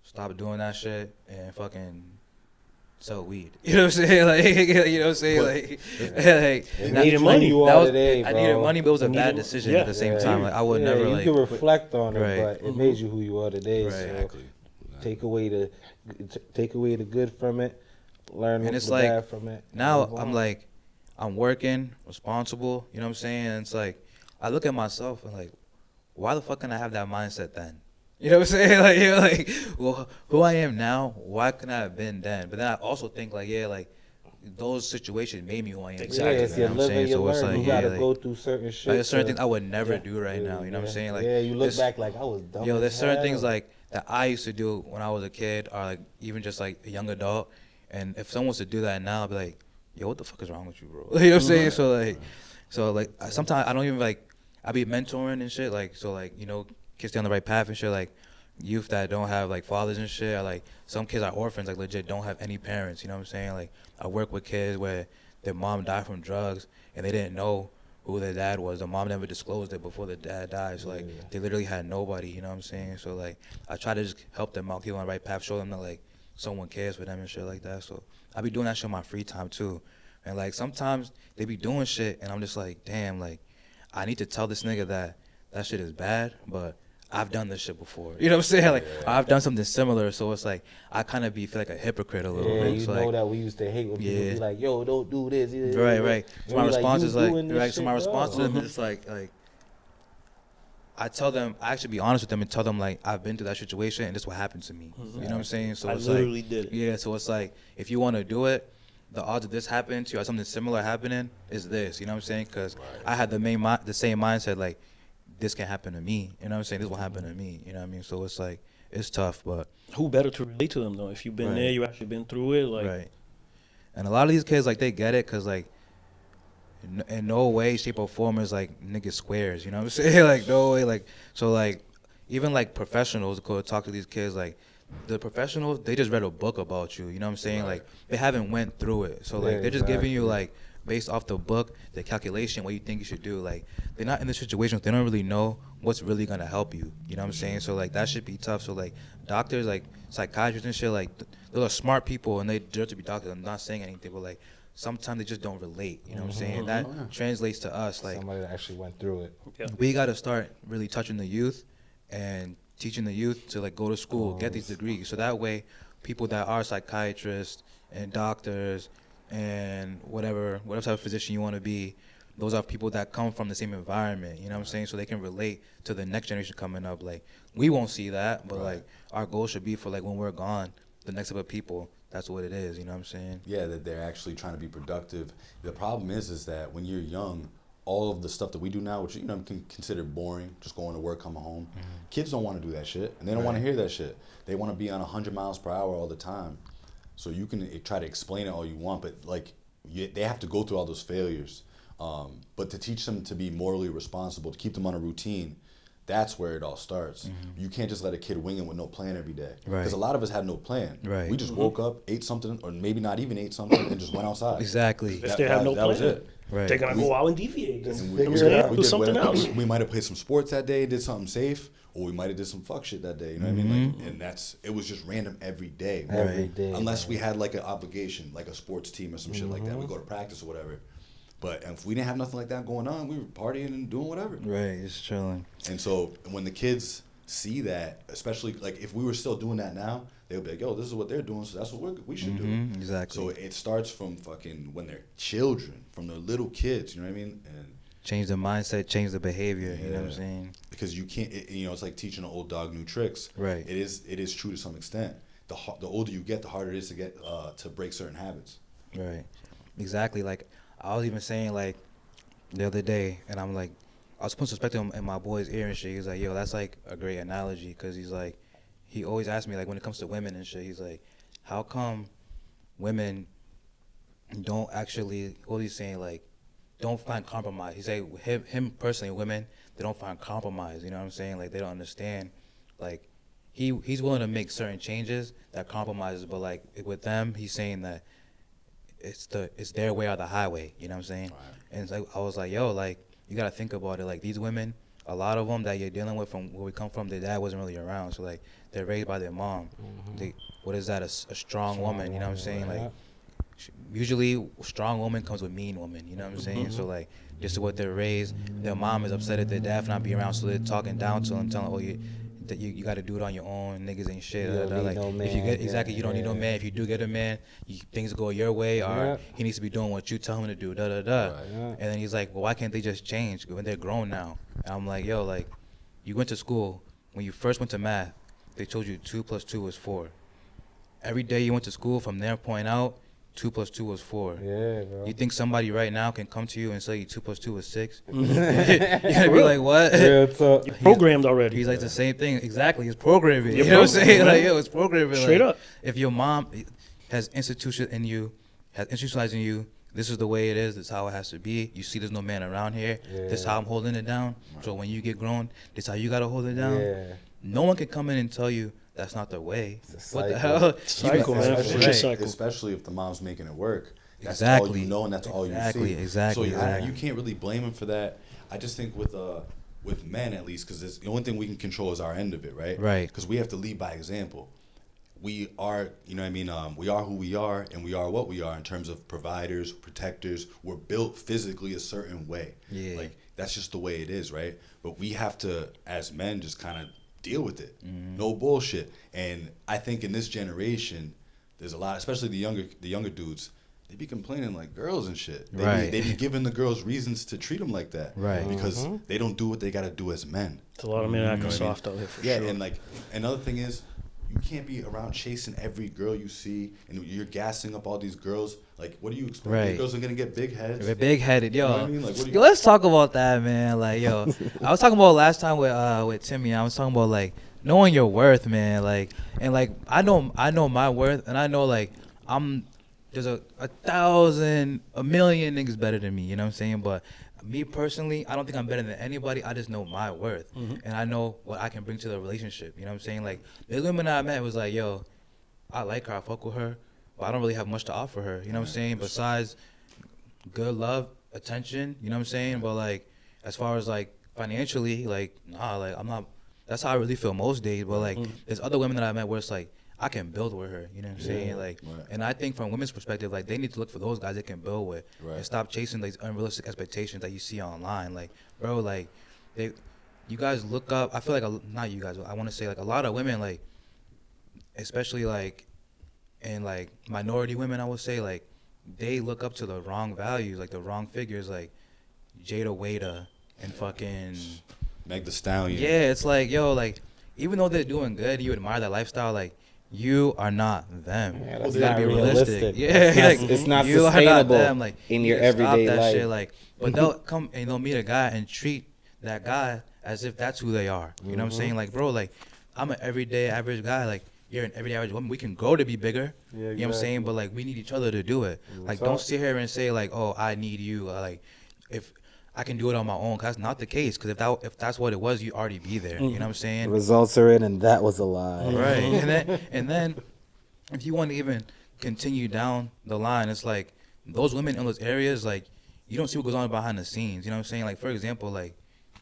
Speaker 1: Stop doing that shit and fucking sell weed. You know what I'm saying? Like, you know what I'm saying? Like
Speaker 2: needed money.
Speaker 1: I needed money, but it was a bad decision at the same time. Like I would never like.
Speaker 3: You can reflect on it, but it made you who you are today.
Speaker 1: Right.
Speaker 3: So
Speaker 4: Exactly.
Speaker 3: take away the good from it, learn
Speaker 1: And it's
Speaker 3: the
Speaker 1: like,
Speaker 3: bad from it.
Speaker 1: now I'm like, I'm working, responsible, you know what I'm saying? And it's like, I look at myself and like, why the fuck can I have that mindset then? You know what I'm saying? Like, you're like, well, who I am now, why couldn't I have been then? But then I also think like, yeah, like, those situations made me who I am.
Speaker 2: Exactly.
Speaker 3: It's your living, you learn. You gotta go through certain shit.
Speaker 1: Like, there's certain things I would never do right now, you know what I'm saying? Like,
Speaker 3: you look back like, I was dumb.
Speaker 1: Yo, there's certain things like that I used to do when I was a kid, or like even just like a young adult. And if someone was to do that now, I'd be like, yo, what the fuck is wrong with you, bro? You know what I'm saying? So like sometimes I don't even like, I be mentoring and shit. Like, so like, you know, kids stay on the right path and shit. Like youth that don't have like fathers and shit. Or like some kids are orphans, like legit don't have any parents. You know what I'm saying? Like I work with kids where their mom died from drugs and they didn't know who their dad was. The mom never disclosed it before the dad died. So like they literally had nobody. You know what I'm saying? So like I try to just help them out, keep on the right path, show them that like someone cares for them and shit like that. So I be doing that shit in my free time too. And like sometimes they be doing shit and I'm just like, damn, like I need to tell this nigga that shit is bad, but I've done this shit before. You know what I'm saying? Like I've done something similar, so it's like I kind of feel like a hypocrite a little bit.
Speaker 3: You
Speaker 1: so
Speaker 3: know
Speaker 1: like,
Speaker 3: that we used to hate when people be like, yo, don't do this.
Speaker 1: Right. So my response is like,
Speaker 3: right.
Speaker 1: So my response to them is like I tell them, I actually be honest with them and tell them like I've been through that situation and this is what happened to me. You know what I'm saying? So
Speaker 2: I
Speaker 1: it's
Speaker 2: literally
Speaker 1: like,
Speaker 2: did it.
Speaker 1: Yeah, so it's like if you want to do it, the odds of this happening to you or something similar happening is this. You know what I'm saying? Because I had the same mindset like this can happen to me. You know what I'm saying? This will happen to me. You know what I mean? So it's like it's tough, but
Speaker 2: Who better to relate to them though? If you've been there, you actually been through it. Like,
Speaker 1: right. And a lot of these kids like they get it because like in no way, shape, or form is like niggas squares. You know what I'm saying? Like no way. Like so like even like professionals go talk to these kids like. The professionals, they just read a book about you. You know what I'm saying? Like they haven't went through it, so like they're just giving you like based off the book, the calculation, what you think you should do. Like they're not in the situations. They don't really know what's really gonna help you. You know what I'm saying? So like that should be tough. So like doctors, like psychiatrists and shit, like those are smart people and they deserve to be doctors. I'm not saying anything, but like sometimes they just don't relate. You know what I'm saying? That translates to us. Like,
Speaker 3: somebody that actually went through it.
Speaker 2: Yeah.
Speaker 1: we got to start really touching the youth and teaching the youth to like go to school, get these degrees, so that way people that are psychiatrists and doctors and whatever type of physician you want to be, those are people that come from the same environment, you know what I'm saying, so they can relate to the next generation coming up. Like, we won't see that, but like our goal should be for like when we're gone, the next type of people, that's what it is, you know what I'm saying?
Speaker 4: Yeah, that they're actually trying to be productive. The problem is that when you're young, all of the stuff that we do now, which you know can consider boring, just going to work, coming home, kids don't want to do that shit, and they don't want to hear that shit. They want to be on 100 miles per hour all the time. So you can try to explain it all you want, but like they have to go through all those failures. But to teach them to be morally responsible, to keep them on a routine, that's where it all starts. You can't just let a kid wing it with no plan every day. Because a lot of us had no plan. We just woke up, ate something, or maybe not even ate something, and just went outside.
Speaker 1: Exactly.
Speaker 2: If they have no plan,
Speaker 4: that was it.
Speaker 2: they're gonna go out and deviate.
Speaker 3: We
Speaker 2: Do something else.
Speaker 4: We might have played some sports that day, did something safe, or we might have did some fuck shit that day. You know what I mean? Like, and it was just random every day.
Speaker 3: Every day.
Speaker 4: Unless we had like an obligation, like a sports team or some shit like that. We go to practice or whatever. But if we didn't have nothing like that going on, we were partying and doing whatever.
Speaker 1: Right, just chilling.
Speaker 4: And so when the kids see that, especially like if we were still doing that now, they would be like, yo, this is what they're doing, so that's what we should do.
Speaker 1: Exactly.
Speaker 4: So it starts from fucking when they're children, from their little kids, you know what I mean? And
Speaker 1: change the mindset, change the behavior, you know what I'm saying?
Speaker 4: because you can't, it's like teaching an old dog new tricks.
Speaker 1: Right.
Speaker 4: It is true to some extent. The older you get, the harder it is to get to break certain habits.
Speaker 1: Right. Exactly. Like, I was even saying, like, the other day, and I'm like, I was putting some perspective in my boy's ear and shit. He's like, yo, that's like a great analogy, because he's like, he always asks me, like, when it comes to women and shit, he's like, how come women don't actually, what he's saying, like, don't find compromise? He's like, him personally, women, they don't find compromise, you know what I'm saying? Like, they don't understand, like, he's willing to make certain changes that compromises, but like with them, he's saying that it's their way or the highway, you know what I'm saying?
Speaker 4: Right.
Speaker 1: And it's like, I was like, yo, like, you gotta think about it. Like, these women, a lot of them that you're dealing with from where we come from, their dad wasn't really around, so like they're raised by their mom. What is that? A strong woman, you know what I'm saying? Like, usually strong woman comes with mean woman, you know what I'm saying? So like, this is what they're raised. Their mom is upset at their dad for not being around, so they're talking down to them, telling, oh, you got to do it on your own. Niggas ain't shit. Like,
Speaker 3: no
Speaker 1: if you
Speaker 3: man.
Speaker 1: get you don't need no man. If you do get a man, things go your way, or
Speaker 3: Yeah.
Speaker 1: he needs to be doing what you tell him to do.
Speaker 3: Yeah.
Speaker 1: And then he's like, well, why can't they just change when they're grown now? And I'm like, yo, like, you went to school. When you first went to math, they told you 2 + 2 was 4. Every day you went to school from their point out, 2 + 2 was 4.
Speaker 3: Yeah, bro.
Speaker 1: You think somebody right now can come to you and say 2 + 2 is 6? You're gonna be like, what?
Speaker 3: Yeah, it's
Speaker 2: You're programmed already.
Speaker 1: He's like the same thing. Exactly. It's programming. You know what I'm saying? Like, yo, it's programming.
Speaker 2: Straight
Speaker 1: like,
Speaker 2: up.
Speaker 1: If your mom has institutionalized in you, this is the way it is. This is how it has to be. You see there's no man around here. This is how I'm holding it down. So when you get grown, this is how you got to hold it down.
Speaker 3: Yeah.
Speaker 1: No one can come in and tell you that's not the way.
Speaker 3: It's a
Speaker 1: What the
Speaker 3: cycle.
Speaker 1: hell?
Speaker 2: Cycle, man.
Speaker 1: Right.
Speaker 2: Vicious cycle.
Speaker 4: Especially if the mom's making it work. That's
Speaker 1: Exactly.
Speaker 4: all you know, and that's all you see.
Speaker 1: Exactly.
Speaker 4: So you can't really blame him for that. I just think with men at least, because the only thing we can control is our end of it, right?
Speaker 1: Right.
Speaker 4: Because we have to lead by example. We are, you know what I mean? We are who we are, and we are what we are in terms of providers, protectors. We're built physically a certain way.
Speaker 1: Yeah.
Speaker 4: Like, that's just the way it is, right? But we have to, as men, just kind of deal with it. No bullshit. And I think in this generation, there's a lot, especially the younger dudes, they be complaining like girls and shit. They be giving the girls reasons to treat them like that.
Speaker 1: Right.
Speaker 4: Because they don't do what they got to do as men.
Speaker 2: There's a lot of men acting soft out here for
Speaker 4: Yeah,
Speaker 2: sure.
Speaker 4: and like another thing is, you can't be around chasing every girl you see, and you're gassing up all these girls. Like, what do you expect?
Speaker 1: Right.
Speaker 4: These girls are gonna get big heads.
Speaker 1: We're big-headed, yo.
Speaker 4: You know what I mean? Like, what do you-
Speaker 1: Yo, let's talk about that, man. Like, yo, I was talking about last time with Timmy. I was talking about like knowing your worth, man. Like, and like I know my worth, and I know like there's a thousand, a million niggas better than me. You know what I'm saying? But me personally, I don't think I'm better than anybody. I just know my worth, and I know what I can bring to the relationship. You know what I'm saying? Like, the women I met was like, yo, I like her, I fuck with her, but I don't really have much to offer her. You know what I'm saying? Besides good love, attention. You know what I'm saying? But like, as far as like financially, like, nah, like I'm not. That's how I really feel most days. But like, there's other women that I met where it's like, I can build with her. You know what I'm saying? Like, and I think from women's perspective, like they need to look for those guys they can build with, and stop chasing these unrealistic expectations that you see online. Like, bro, like you guys look up. I feel like not you guys. I want to say like a lot of women, like especially like and like minority women, I would say like they look up to the wrong values, like the wrong figures, like Jada Waiter and fucking
Speaker 4: Meg the Stallion.
Speaker 1: Yeah, it's like, yo, like even though they're doing good, you admire that lifestyle, like you are not them.
Speaker 3: Yeah, that's
Speaker 1: you gotta
Speaker 3: not
Speaker 1: be
Speaker 3: realistic.
Speaker 1: realistic. Yeah,
Speaker 3: It's not
Speaker 1: you
Speaker 3: sustainable
Speaker 1: are not them. Like
Speaker 3: in
Speaker 1: you
Speaker 3: your
Speaker 1: can stop
Speaker 3: everyday
Speaker 1: that
Speaker 3: life.
Speaker 1: shit, like, but they'll come and they'll meet a guy and treat that guy as if that's who they are. You know what I'm saying? Like, bro, like I'm an everyday average guy. Like you're an everyday average woman. We can grow to be bigger.
Speaker 5: Yeah,
Speaker 1: You know what I'm saying? But like we need each other to do it. Like don't sit here and say like, oh, I need you. Like if I can do it on my own, 'cause that's not the case. 'Cause if that's what it was, you'd already be there. You know what I'm saying?
Speaker 3: Results are in, and that was a lie.
Speaker 1: Right. And then if you want to even continue down the line, it's like those women in those areas, like you don't see what goes on behind the scenes. You know what I'm saying? Like for example, like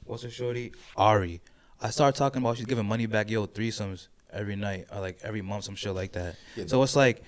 Speaker 1: what's her shorty? Ari. I started talking about she's giving money back, threesomes every night or like every month, some shit like that.
Speaker 4: Yeah.
Speaker 1: So it's like,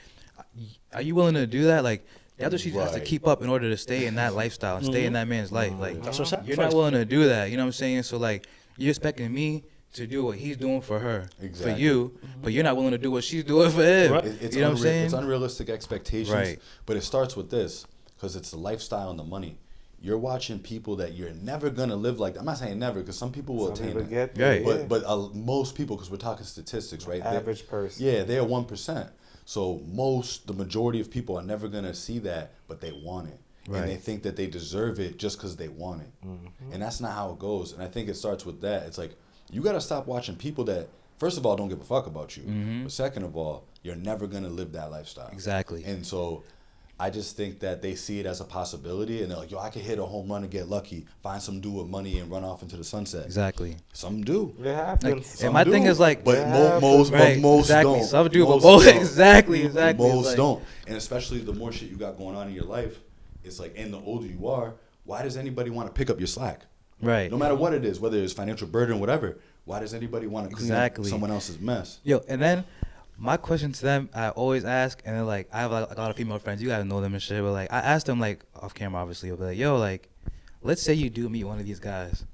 Speaker 1: are you willing to do that? Like that's what she has to keep up in order to stay in that lifestyle and stay in that man's life. Like
Speaker 2: That's what
Speaker 1: you're not willing to do that. You know what I'm saying? So like you're expecting me to do what he's doing for her, for you, but you're not willing to do what she's doing for him.
Speaker 2: Right.
Speaker 4: It's
Speaker 1: you know what I'm saying?
Speaker 4: It's unrealistic expectations.
Speaker 1: Right.
Speaker 4: But it starts with this, because it's the lifestyle and the money. You're watching people that you're never gonna live like. I'm not saying never, because some people will attain that.
Speaker 5: Get
Speaker 1: Right.
Speaker 5: there.
Speaker 4: But most people, because we're talking statistics, right?
Speaker 5: Average person.
Speaker 4: Yeah, they're 1%. So the majority of people are never gonna see that, but they want it.
Speaker 1: Right.
Speaker 4: And they think that they deserve it just because they want it. And that's not how it goes. And I think it starts with that. It's like, you gotta stop watching people that, first of all, don't give a fuck about you. But second of all, you're never gonna live that lifestyle.
Speaker 1: Exactly.
Speaker 4: And so I just think that they see it as a possibility, and they're like, yo, I could hit a home run and get lucky, find some dude with money and run off into the sunset.
Speaker 1: Exactly.
Speaker 4: Some do.
Speaker 5: It happens.
Speaker 1: And my thing is like,
Speaker 4: But
Speaker 5: Yeah,
Speaker 4: most
Speaker 1: exactly.
Speaker 4: don't.
Speaker 1: Some do, but
Speaker 4: Most
Speaker 1: most
Speaker 4: don't.
Speaker 1: exactly.
Speaker 4: Most
Speaker 1: Like,
Speaker 4: don't. And especially the more shit you got going on in your life, it's like, and the older you are, why does anybody want to pick up your slack?
Speaker 1: Right.
Speaker 4: No matter what it is, whether it's financial burden, whatever, why does anybody want to clean up someone else's mess?
Speaker 1: Yo, and then my question to them, I always ask, and then like I have like a lot of female friends, you guys know them and shit, but like I ask them like off camera, obviously, I'll be like, yo, like, let's say you do meet one of these guys,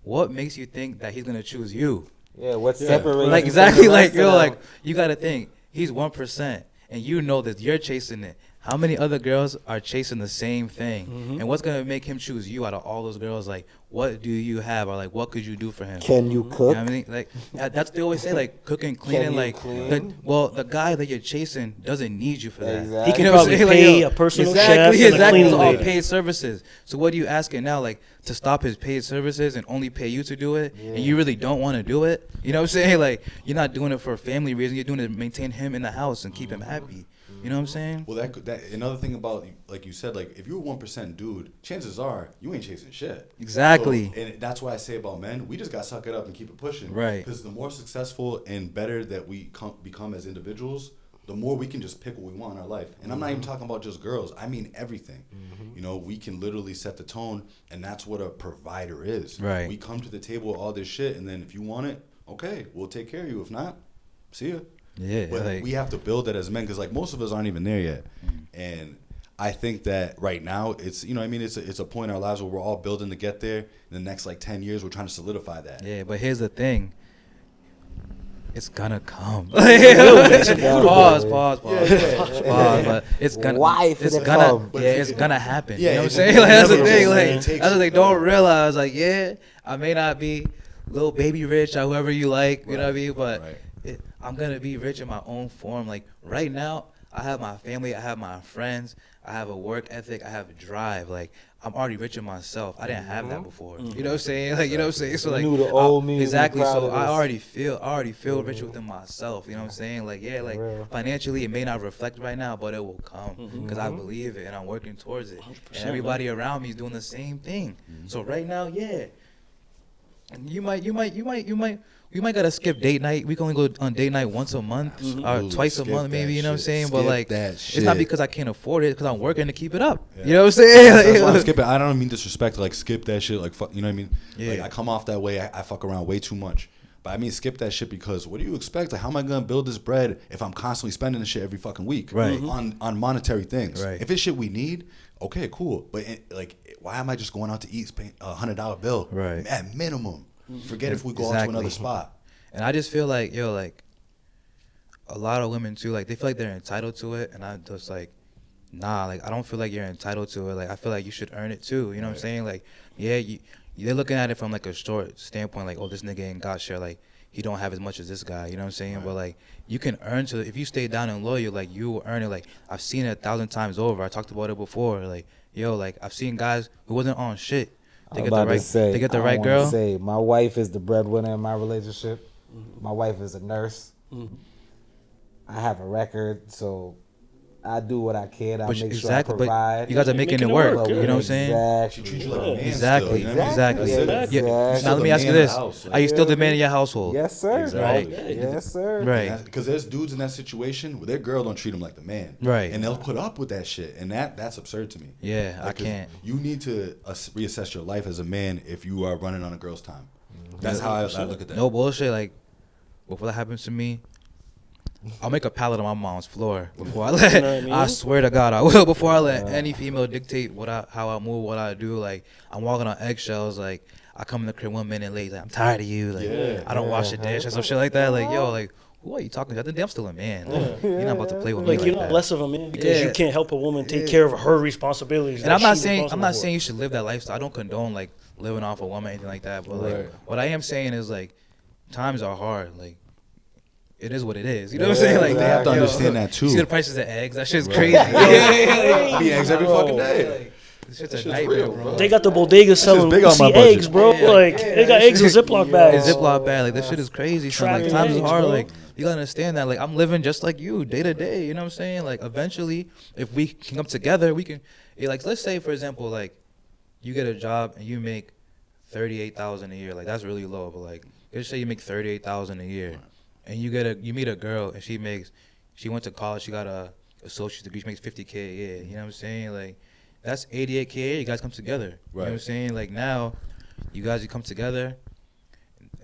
Speaker 1: what makes you think that he's gonna choose you?
Speaker 3: Yeah, what separates
Speaker 1: Like
Speaker 3: you
Speaker 1: exactly,
Speaker 3: from the
Speaker 1: like
Speaker 3: rest
Speaker 1: yo,
Speaker 3: of
Speaker 1: like
Speaker 3: them?
Speaker 1: you gotta think he's 1%, and you know that you're chasing it. How many other girls are chasing the same thing? And what's gonna make him choose you out of all those girls? Like, what do you have, or like, what could you do for him?
Speaker 3: Can you
Speaker 1: You
Speaker 3: cook?
Speaker 1: know what I mean? Like that's what they always say, like cooking, cleaning.
Speaker 3: you
Speaker 1: Like,
Speaker 3: clean?
Speaker 1: the guy that you're chasing doesn't need you for that.
Speaker 3: Exactly.
Speaker 2: He can
Speaker 1: You know what I'm
Speaker 2: probably
Speaker 1: saying? Like,
Speaker 2: pay
Speaker 1: yo,
Speaker 2: a personal
Speaker 1: exactly,
Speaker 2: chef and a
Speaker 1: exactly.
Speaker 2: cleaning
Speaker 1: It's all
Speaker 2: lady.
Speaker 1: paid services. So what are you asking now? Like to stop his paid services and only pay you to do it, and you really don't want to do it? You know what I'm saying? Like you're not doing it for a family reason. You're doing it to maintain him in the house and keep him happy. You know what I'm saying?
Speaker 4: Well, that another thing about, like you said, like if you're a 1% dude, chances are you ain't chasing shit.
Speaker 1: Exactly.
Speaker 4: So, and that's what I say about men. We just got to suck it up and keep it pushing.
Speaker 1: Right.
Speaker 4: Because the more successful and better that we become as individuals, the more we can just pick what we want in our life. And I'm not even talking about just girls. I mean everything. You know, we can literally set the tone, and that's what a provider is.
Speaker 1: Right.
Speaker 4: We come to the table with all this shit, and then if you want it, okay, we'll take care of you. If not, see ya.
Speaker 1: Yeah.
Speaker 4: But
Speaker 1: Like,
Speaker 4: we have to build that as men, because like most of us aren't even there yet. And I think that right now it's, you know what I mean, it's a point in our lives where we're all building to get there. In the next like 10 years, we're trying to solidify that.
Speaker 1: yeah, but here's the thing. It's gonna come.
Speaker 3: Yeah.
Speaker 1: Pause. But it's gonna.
Speaker 3: Why if
Speaker 1: it's
Speaker 3: it
Speaker 1: gonna.
Speaker 3: come?
Speaker 1: Yeah, it's gonna happen.
Speaker 4: Yeah,
Speaker 1: you know what I'm
Speaker 4: it's
Speaker 1: saying? Like, that's the
Speaker 4: inevitable,
Speaker 1: thing.
Speaker 4: man.
Speaker 1: Like
Speaker 4: It takes-
Speaker 1: that's what they don't realize. Like, yeah, I may not be little baby rich or whoever you like. You know what I mean? But
Speaker 4: Right.
Speaker 1: I'm gonna be rich in my own form. Like right now, I have my family. I have my friends. I have a work ethic. I have a drive. Like I'm already rich in myself. I didn't have that before. You know what I'm saying? Like you know what I'm saying? So like
Speaker 3: knew the old me,
Speaker 1: exactly.
Speaker 3: be proud
Speaker 1: So
Speaker 3: of
Speaker 1: I
Speaker 3: this.
Speaker 1: already feel rich within myself. You know what I'm saying? Like yeah, like
Speaker 3: real.
Speaker 1: financially it may not reflect right now, but it will come because I believe it and I'm working towards it.
Speaker 2: 100%,
Speaker 1: And everybody around me is doing the same thing. So right now, yeah. And you might gotta skip date night. We can only go on date night once a month or
Speaker 4: Absolutely.
Speaker 1: twice a
Speaker 4: Skip
Speaker 1: month, maybe.
Speaker 4: that
Speaker 1: You know what I'm
Speaker 4: shit.
Speaker 1: saying? But
Speaker 4: Skip
Speaker 1: like,
Speaker 4: that
Speaker 1: it's not
Speaker 4: shit.
Speaker 1: because I can't afford it. Because I'm working to keep it up.
Speaker 4: Yeah.
Speaker 1: You know what I'm saying?
Speaker 4: That's why I'm skipping. I don't mean disrespect. Like skip that shit. Like fuck. You know what I mean?
Speaker 1: Yeah.
Speaker 4: Like I come off that way. I fuck around way too much. But I mean, skip that shit because what do you expect? Like, how am I gonna build this bread if I'm constantly spending this shit every fucking week,
Speaker 1: Right.
Speaker 4: On monetary things?
Speaker 1: Right.
Speaker 4: If it's shit we need, okay, cool. But why am I just going out to eat, paying $100 bill,
Speaker 1: Right.
Speaker 4: at minimum? Forget if we go out to another spot.
Speaker 1: And I just feel like, yo, like, a lot of women too, like, they feel like they're entitled to it, and I'm just like, nah, like, I don't feel like you're entitled to it. Like, I feel like you should earn it too. You know what I'm saying? Like, yeah, they're looking at it from like a short standpoint, like, oh, this nigga ain't got shit, like, he don't have as much as this guy. You know what I'm saying? Right. But like, you can earn to, if you stay down and loyal, like, you will earn it. Like, I've seen it 1,000 times over. I talked about it before. Like, yo, like, I've seen guys who wasn't on shit. They get the right girl.
Speaker 3: Say, my wife is the breadwinner in my relationship. My wife is a nurse. I have a record, so I do what I can. I make sure I provide.
Speaker 1: But you guys are making it work. You know what I'm saying?
Speaker 3: Exactly.
Speaker 4: She treats you like a man
Speaker 1: Exactly.
Speaker 4: still,
Speaker 1: Exactly.
Speaker 3: Exactly.
Speaker 1: Now let me ask you this: are you still the man in your household?
Speaker 3: Yes, sir.
Speaker 4: Exactly.
Speaker 3: Right. Yes, sir.
Speaker 1: Right.
Speaker 4: Because there's dudes in that situation where their girl don't treat them like the man.
Speaker 1: Right.
Speaker 4: And they'll put up with that shit. And that's absurd to me.
Speaker 1: Yeah,
Speaker 4: Like,
Speaker 1: I can't.
Speaker 4: You need to reassess your life as a man if you are running on a girl's time. That's how I look at that.
Speaker 1: No bullshit. Like, before that happens to me, I'll make a pallet on my mom's floor before I let.
Speaker 2: You know what I mean?
Speaker 1: I swear to God, I will. Before I let any female dictate how I move, what I do. Like, I'm walking on eggshells. Like, I come in the crib 1 minute late. Like, I'm tired of you. Like, I don't wash the dish or some shit like that. Like, yo, like, who are you talking to? I think I'm still a man. Like, you're not about to play with me
Speaker 2: Like,
Speaker 1: like
Speaker 2: you're
Speaker 1: that.
Speaker 2: not less of a man because you can't help a woman take care of her responsibilities.
Speaker 1: And I'm not saying you should live that lifestyle. I don't condone like living off a woman or anything like that. But like, what I am saying is like, times are hard. Like, it is what it is. You know what I'm saying? Like,
Speaker 4: They have to understand that too.
Speaker 1: You see the prices of eggs? That shit's crazy.
Speaker 4: I eat eggs every fucking day.
Speaker 1: This shit's a nightmare, bro.
Speaker 2: They got the bodega selling
Speaker 4: big on my
Speaker 2: Lucy
Speaker 4: budget.
Speaker 2: eggs, bro. Like, they got eggs in Ziploc bags.
Speaker 1: It's Ziploc bag. Like, this shit is crazy. So, like,
Speaker 2: Tracking
Speaker 1: times is
Speaker 2: eggs,
Speaker 1: hard.
Speaker 2: bro.
Speaker 1: Like, you gotta understand that. Like, I'm living just like you, day to day. You know what I'm saying? Like, eventually, if we can come together, we can. Like, let's say, for example, like, you get a job and you make $38,000 a year. Like, that's really low. But like, let's say you make $38,000 a year, and you meet a girl and she went to college. She got a associate's degree. She makes $50K a year. You know what I'm saying? Like, that's $88K a year. You guys come together. You know what I'm saying? Like, now, you come together.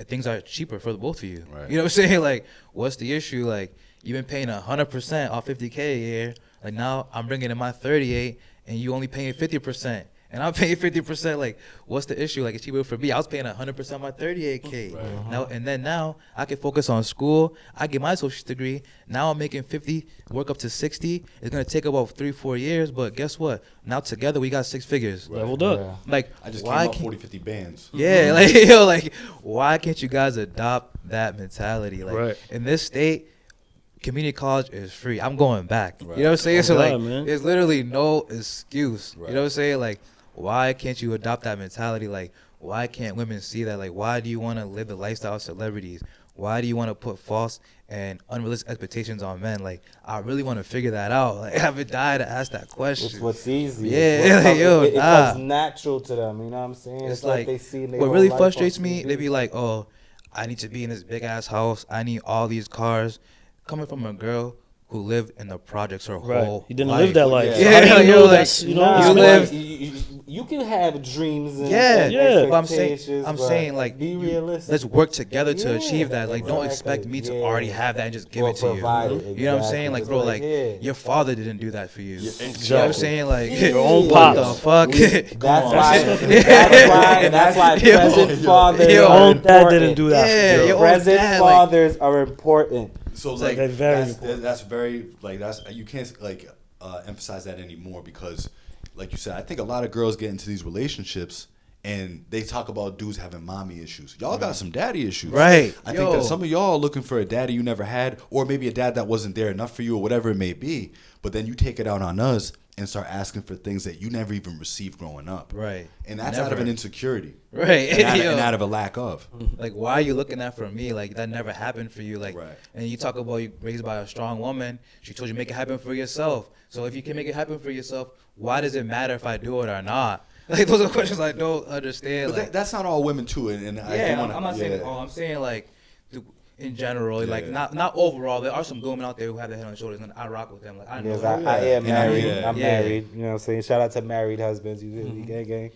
Speaker 1: Things are cheaper for the both of you.
Speaker 4: Right.
Speaker 1: You know what I'm saying? Like, what's the issue? Like, you've been paying 100% off $50K a year. Like, now I'm bringing in my 38, and you only paying 50%, and I'm paying 50%. Like, what's the issue? Like, it's cheaper for me. I was paying 100% of my 38K. Right. Now I can focus on school. I get my associate's degree. Now I'm making 50, work up to 60. It's gonna take about 3-4 years, but guess what? Now together we got 6 figures.
Speaker 4: Right.
Speaker 2: Leveled up.
Speaker 3: Yeah.
Speaker 1: Like,
Speaker 4: I just
Speaker 1: why
Speaker 4: came up 40, 50 bands.
Speaker 1: Yeah, like, yo, like, why can't you guys adopt that mentality? Like, in this state, community college is free. I'm going back.
Speaker 4: Right.
Speaker 1: You know what I'm saying?
Speaker 2: Oh,
Speaker 1: So,
Speaker 2: God,
Speaker 1: like,
Speaker 2: man.
Speaker 1: there's literally no excuse.
Speaker 4: Right.
Speaker 1: You know what I'm saying? Like, why can't you adopt that mentality? Like, why can't women see that? Like, why do you want to live the lifestyle of celebrities? Why do you want to put false and unrealistic expectations on men? Like, I really want to figure that out. Like, I haven't died to ask that question.
Speaker 3: It's what's easy.
Speaker 1: Yeah,
Speaker 3: It comes natural to them. You know what I'm saying?
Speaker 1: It's like
Speaker 3: they see in their
Speaker 1: what
Speaker 3: whole
Speaker 1: really
Speaker 3: life
Speaker 1: frustrates
Speaker 3: on
Speaker 1: me.
Speaker 3: TV.
Speaker 1: They be like, "Oh, I need to be in this big ass house. I need all these cars." Coming from a girl who lived in the projects her whole
Speaker 2: You didn't
Speaker 1: life.
Speaker 2: live that life.
Speaker 1: Yeah,
Speaker 2: So how do you
Speaker 1: yo,
Speaker 2: know
Speaker 1: like,
Speaker 2: that's, you know,
Speaker 3: Nah,
Speaker 1: you
Speaker 3: but
Speaker 1: live-
Speaker 3: You can have dreams and
Speaker 1: Yeah, but I'm
Speaker 3: expectations,
Speaker 1: saying,
Speaker 3: but
Speaker 1: like,
Speaker 3: be realistic.
Speaker 1: let's work together to
Speaker 3: Yeah,
Speaker 1: achieve that. Like, don't expect
Speaker 3: exactly.
Speaker 1: me to
Speaker 3: Yeah.
Speaker 1: already have that and just give
Speaker 3: Or
Speaker 1: it to you.
Speaker 3: provide it,
Speaker 1: You know what I'm saying?
Speaker 3: exactly.
Speaker 1: Like, bro,
Speaker 3: It's
Speaker 1: like,
Speaker 3: yeah.
Speaker 1: your father didn't do that for you. You know what I'm
Speaker 2: Exactly.
Speaker 1: saying? Like,
Speaker 2: Your own
Speaker 1: what the
Speaker 2: pops.
Speaker 1: fuck?
Speaker 3: That's why present fathers
Speaker 1: Your
Speaker 3: are
Speaker 2: own dad didn't
Speaker 3: important.
Speaker 2: do that.
Speaker 1: Yeah, your own
Speaker 3: Present
Speaker 1: dad, like,
Speaker 3: fathers are important.
Speaker 4: So
Speaker 2: like
Speaker 4: like
Speaker 2: very
Speaker 4: that's very like that's you can't like emphasize that anymore because like you said I think a lot of girls get into these relationships and they talk about dudes having mommy issues. Y'all got some daddy issues.
Speaker 1: Right.
Speaker 4: I think that some of y'all are looking for a daddy you never had or maybe a dad that wasn't there enough for you or whatever it may be. But then you take it out on us and start asking for things that you never even received growing up.
Speaker 1: Right.
Speaker 4: And that's out of an insecurity.
Speaker 1: Right.
Speaker 4: And out of a lack of.
Speaker 1: Like, why are you looking at for me? Like, that never happened for you. Like,
Speaker 4: Right.
Speaker 1: and you talk about you raised by a strong woman. She told you make it happen for yourself. So if you can make it happen for yourself, why does it matter if I do it or not? Like, those are questions I don't understand.
Speaker 4: But
Speaker 1: Like,
Speaker 4: that's not all women too. And I
Speaker 1: yeah,
Speaker 4: don't wanna,
Speaker 1: I'm not saying all. I'm saying like, in general, like not overall. There are some women out there who have their head on their shoulders, and I rock with them. Like, I know.
Speaker 3: Yes, I am married.
Speaker 4: Yeah.
Speaker 3: I'm married. You know what I'm saying? Shout out to married husbands. You gang gang.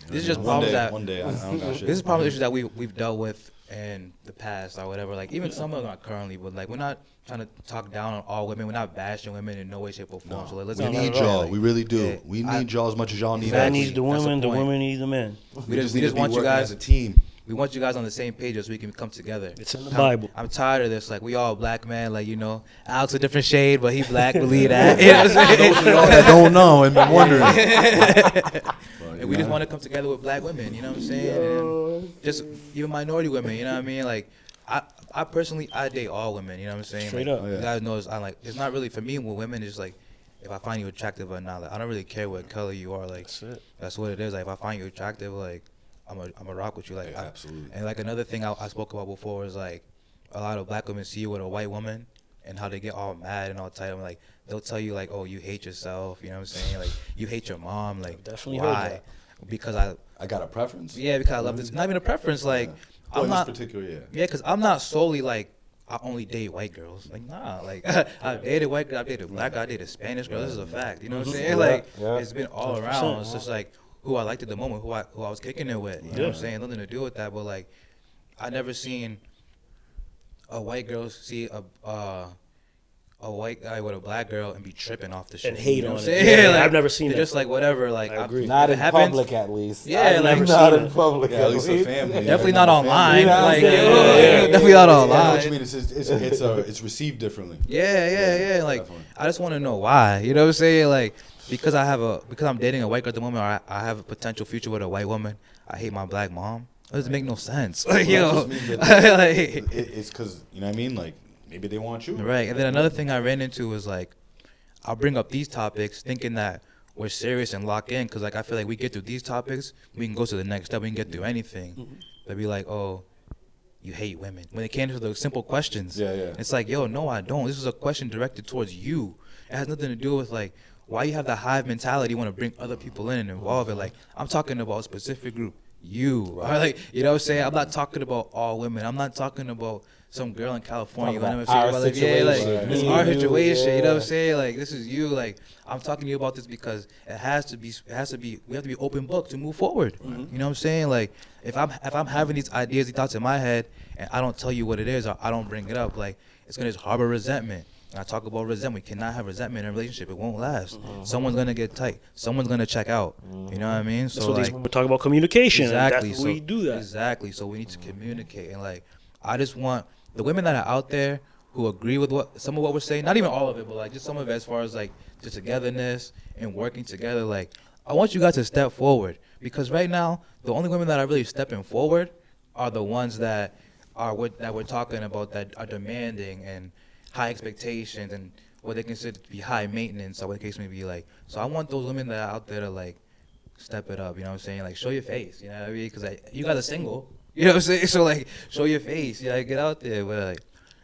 Speaker 1: This is just
Speaker 4: One
Speaker 1: problems
Speaker 4: day,
Speaker 1: that
Speaker 4: one day, I don't got shit.
Speaker 1: this is probably issues that we've dealt with in the past or whatever. Like even some of them not currently, but like we're not trying to talk down on all women. We're not bashing women in no way, shape, or form.
Speaker 4: No.
Speaker 1: So like, let's
Speaker 4: We
Speaker 1: get
Speaker 4: need
Speaker 1: right,
Speaker 4: y'all.
Speaker 1: like,
Speaker 4: We really do.
Speaker 1: yeah,
Speaker 4: We need y'all as much as y'all need
Speaker 2: Man
Speaker 1: Exactly.
Speaker 4: us.
Speaker 2: needs the
Speaker 1: That's the
Speaker 2: women, the
Speaker 1: point.
Speaker 2: women need the men.
Speaker 1: we just
Speaker 4: need to be
Speaker 1: want you
Speaker 4: working
Speaker 1: guys.
Speaker 4: as a team.
Speaker 1: We want you guys on the same page so we can come together.
Speaker 2: It's in the Bible.
Speaker 1: I'm tired of this. Like we all black men. Like Alex a different shade, but he black. Believe that. You know what I'm saying?
Speaker 4: Those of y'all that don't know and been wondering.
Speaker 1: And we just want to come together with black women. You know what I'm saying? And just even minority women. You know what I mean? Like I personally I date all women. You know what I'm saying?
Speaker 2: Straight
Speaker 1: like,
Speaker 2: up.
Speaker 4: Oh, yeah.
Speaker 1: You guys know it's not really for me with women. It's like if I find you attractive or not. Like, I don't really care what color you are. Like
Speaker 2: That's it.
Speaker 1: that's what it is. Like if I find you attractive, like I'm a rock with you. Like
Speaker 4: Yeah, absolutely.
Speaker 1: And like another thing I spoke about before is like a lot of black women see you with a white woman and how they get all mad and all tight. I'm like they'll tell you like, oh, you hate yourself. You know what I'm saying? Like you hate your mom. Like
Speaker 2: Definitely heard
Speaker 1: why?
Speaker 2: that.
Speaker 1: Because
Speaker 4: I got a preference.
Speaker 1: because I love this. Not even a preference. Like
Speaker 4: Oh,
Speaker 1: I'm
Speaker 4: in
Speaker 1: not.
Speaker 4: this particular, yeah.
Speaker 1: Yeah, because I'm not solely like I only date white girls. Like nah, like I've dated white girls, I've dated black girls, I dated Spanish girls. This is a fact. You know what I'm saying? Like it's been all around. It's just like who I liked at the moment, who I was kicking it with. You know what I'm saying? Nothing to do with that, but like I never seen a white girl see a white guy with a black girl and be tripping off the shit.
Speaker 2: And hate
Speaker 1: you know
Speaker 2: on
Speaker 1: what
Speaker 2: it.
Speaker 1: I'm saying?
Speaker 2: Yeah,
Speaker 1: Like,
Speaker 2: I've never seen
Speaker 1: they're
Speaker 2: that.
Speaker 1: just like whatever. Like
Speaker 2: I agree.
Speaker 3: Not
Speaker 1: if
Speaker 3: in
Speaker 1: it happens,
Speaker 3: public, at least.
Speaker 1: Yeah,
Speaker 3: I've
Speaker 1: like,
Speaker 3: never
Speaker 1: not
Speaker 3: seen
Speaker 1: in
Speaker 3: in public.
Speaker 4: Yeah, at least a family.
Speaker 1: definitely
Speaker 4: Yeah,
Speaker 1: not online.
Speaker 3: You know what I'm
Speaker 1: Like
Speaker 3: saying?
Speaker 1: definitely not
Speaker 4: Yeah, I know
Speaker 1: online.
Speaker 4: what you mean. It's received differently.
Speaker 1: Yeah. Like
Speaker 4: Definitely.
Speaker 1: I just want to know why. You know what I'm saying? Like because I'm dating a white girl at the moment, or I have a potential future with a white woman. I hate my black mom. That doesn't make no sense. Like
Speaker 4: Well,
Speaker 1: yo,
Speaker 4: that just means that
Speaker 1: like,
Speaker 4: it's because you know what I mean. Like maybe they want you.
Speaker 1: right. And then another thing I ran into was like I'll bring up these topics thinking that we're serious and lock in because like I feel like we get through these topics, we can go to the next step. We can get through anything. They'll be like, oh, you hate women. When it came to the simple questions,
Speaker 4: Yeah.
Speaker 1: it's like, yo, no, I don't. This is a question directed towards you. It has nothing to do with like why you have the hive mentality. You want to bring other people in and involve it. Like I'm talking about a specific group. You, or like you know what I'm saying? I'm not talking about all women. I'm not talking about some girl in California. You know what I'm saying?
Speaker 3: Our
Speaker 1: Like, yeah, like
Speaker 3: situation.
Speaker 1: it's
Speaker 3: Me
Speaker 1: our
Speaker 3: and you,
Speaker 1: situation. You know what I'm
Speaker 3: yeah.
Speaker 1: saying? Like this is you. Like I'm talking to you about this because it has to be. We have to be open book to move forward. You know what I'm saying? Like if I'm having these ideas, these thoughts in my head, and I don't tell you what it is, or I don't bring it up, like it's gonna just harbor resentment. And I talk about resentment. We cannot have resentment in a relationship. It won't last. Someone's gonna get tight. Someone's gonna check out. You know what I mean? So
Speaker 2: So
Speaker 1: like,
Speaker 2: we talk about communication.
Speaker 1: exactly.
Speaker 2: And that's
Speaker 1: So
Speaker 2: we do that.
Speaker 1: exactly. So we need to communicate, and like I just want the women that are out there who agree with some of what we're saying. Not even all of it, but like just some of it as far as like the togetherness and working together. Like I want you guys to step forward because right now the only women that are really stepping forward are the ones that we're talking about that are demanding and high expectations and what they consider to be high maintenance or what the case may be like. So I want those women that are out there to like step it up, you know what I'm saying? Like show your face, you know what I mean? Because you guys are single, you know what I'm saying? So like show your face, you know, get out there. But like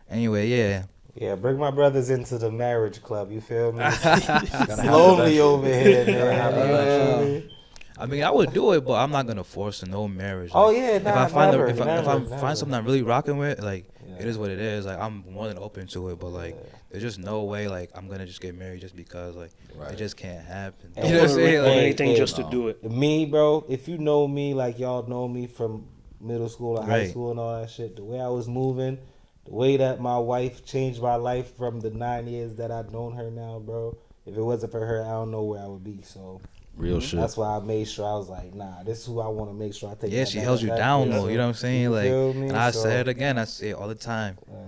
Speaker 1: anyway, yeah.
Speaker 3: Yeah, bring my brothers into the marriage club. You feel me?
Speaker 4: Gotta have
Speaker 3: Slowly
Speaker 4: eventually.
Speaker 3: over here, man.
Speaker 4: Gotta have
Speaker 3: You feel
Speaker 4: eventually.
Speaker 3: me?
Speaker 1: I mean, I would do it, but I'm not gonna force no marriage.
Speaker 3: Oh
Speaker 1: Like,
Speaker 3: yeah,
Speaker 1: if
Speaker 3: nah,
Speaker 1: I find
Speaker 3: never,
Speaker 1: if I
Speaker 3: never.
Speaker 1: find something I'm really rocking with, like
Speaker 3: Yeah.
Speaker 1: it is what it is. Like I'm more than open to it, but like there's just no way like I'm gonna just get married just because like
Speaker 4: Right.
Speaker 1: it just can't happen.
Speaker 3: Hey,
Speaker 1: You know what I'm saying?
Speaker 2: Or
Speaker 1: Like,
Speaker 2: anything just to
Speaker 4: no.
Speaker 2: do it.
Speaker 3: Me, bro, if you know me like y'all know me from middle school or high
Speaker 1: Right.
Speaker 3: school and all that shit, the way I was moving, the way that my wife changed my life from the 9 years that I've known her now, bro. If it wasn't for her, I don't know where I would be. So
Speaker 4: Real shit.
Speaker 3: that's why I made sure I was like, nah, this is who I want to make sure I take.
Speaker 1: yeah,
Speaker 3: that
Speaker 1: she
Speaker 3: next
Speaker 1: held you
Speaker 3: step
Speaker 1: down
Speaker 3: with.
Speaker 1: though. You know what I'm saying?
Speaker 3: You
Speaker 1: Like,
Speaker 3: feel me?
Speaker 1: and I
Speaker 3: So,
Speaker 1: say it again. I say it all the time.
Speaker 3: like,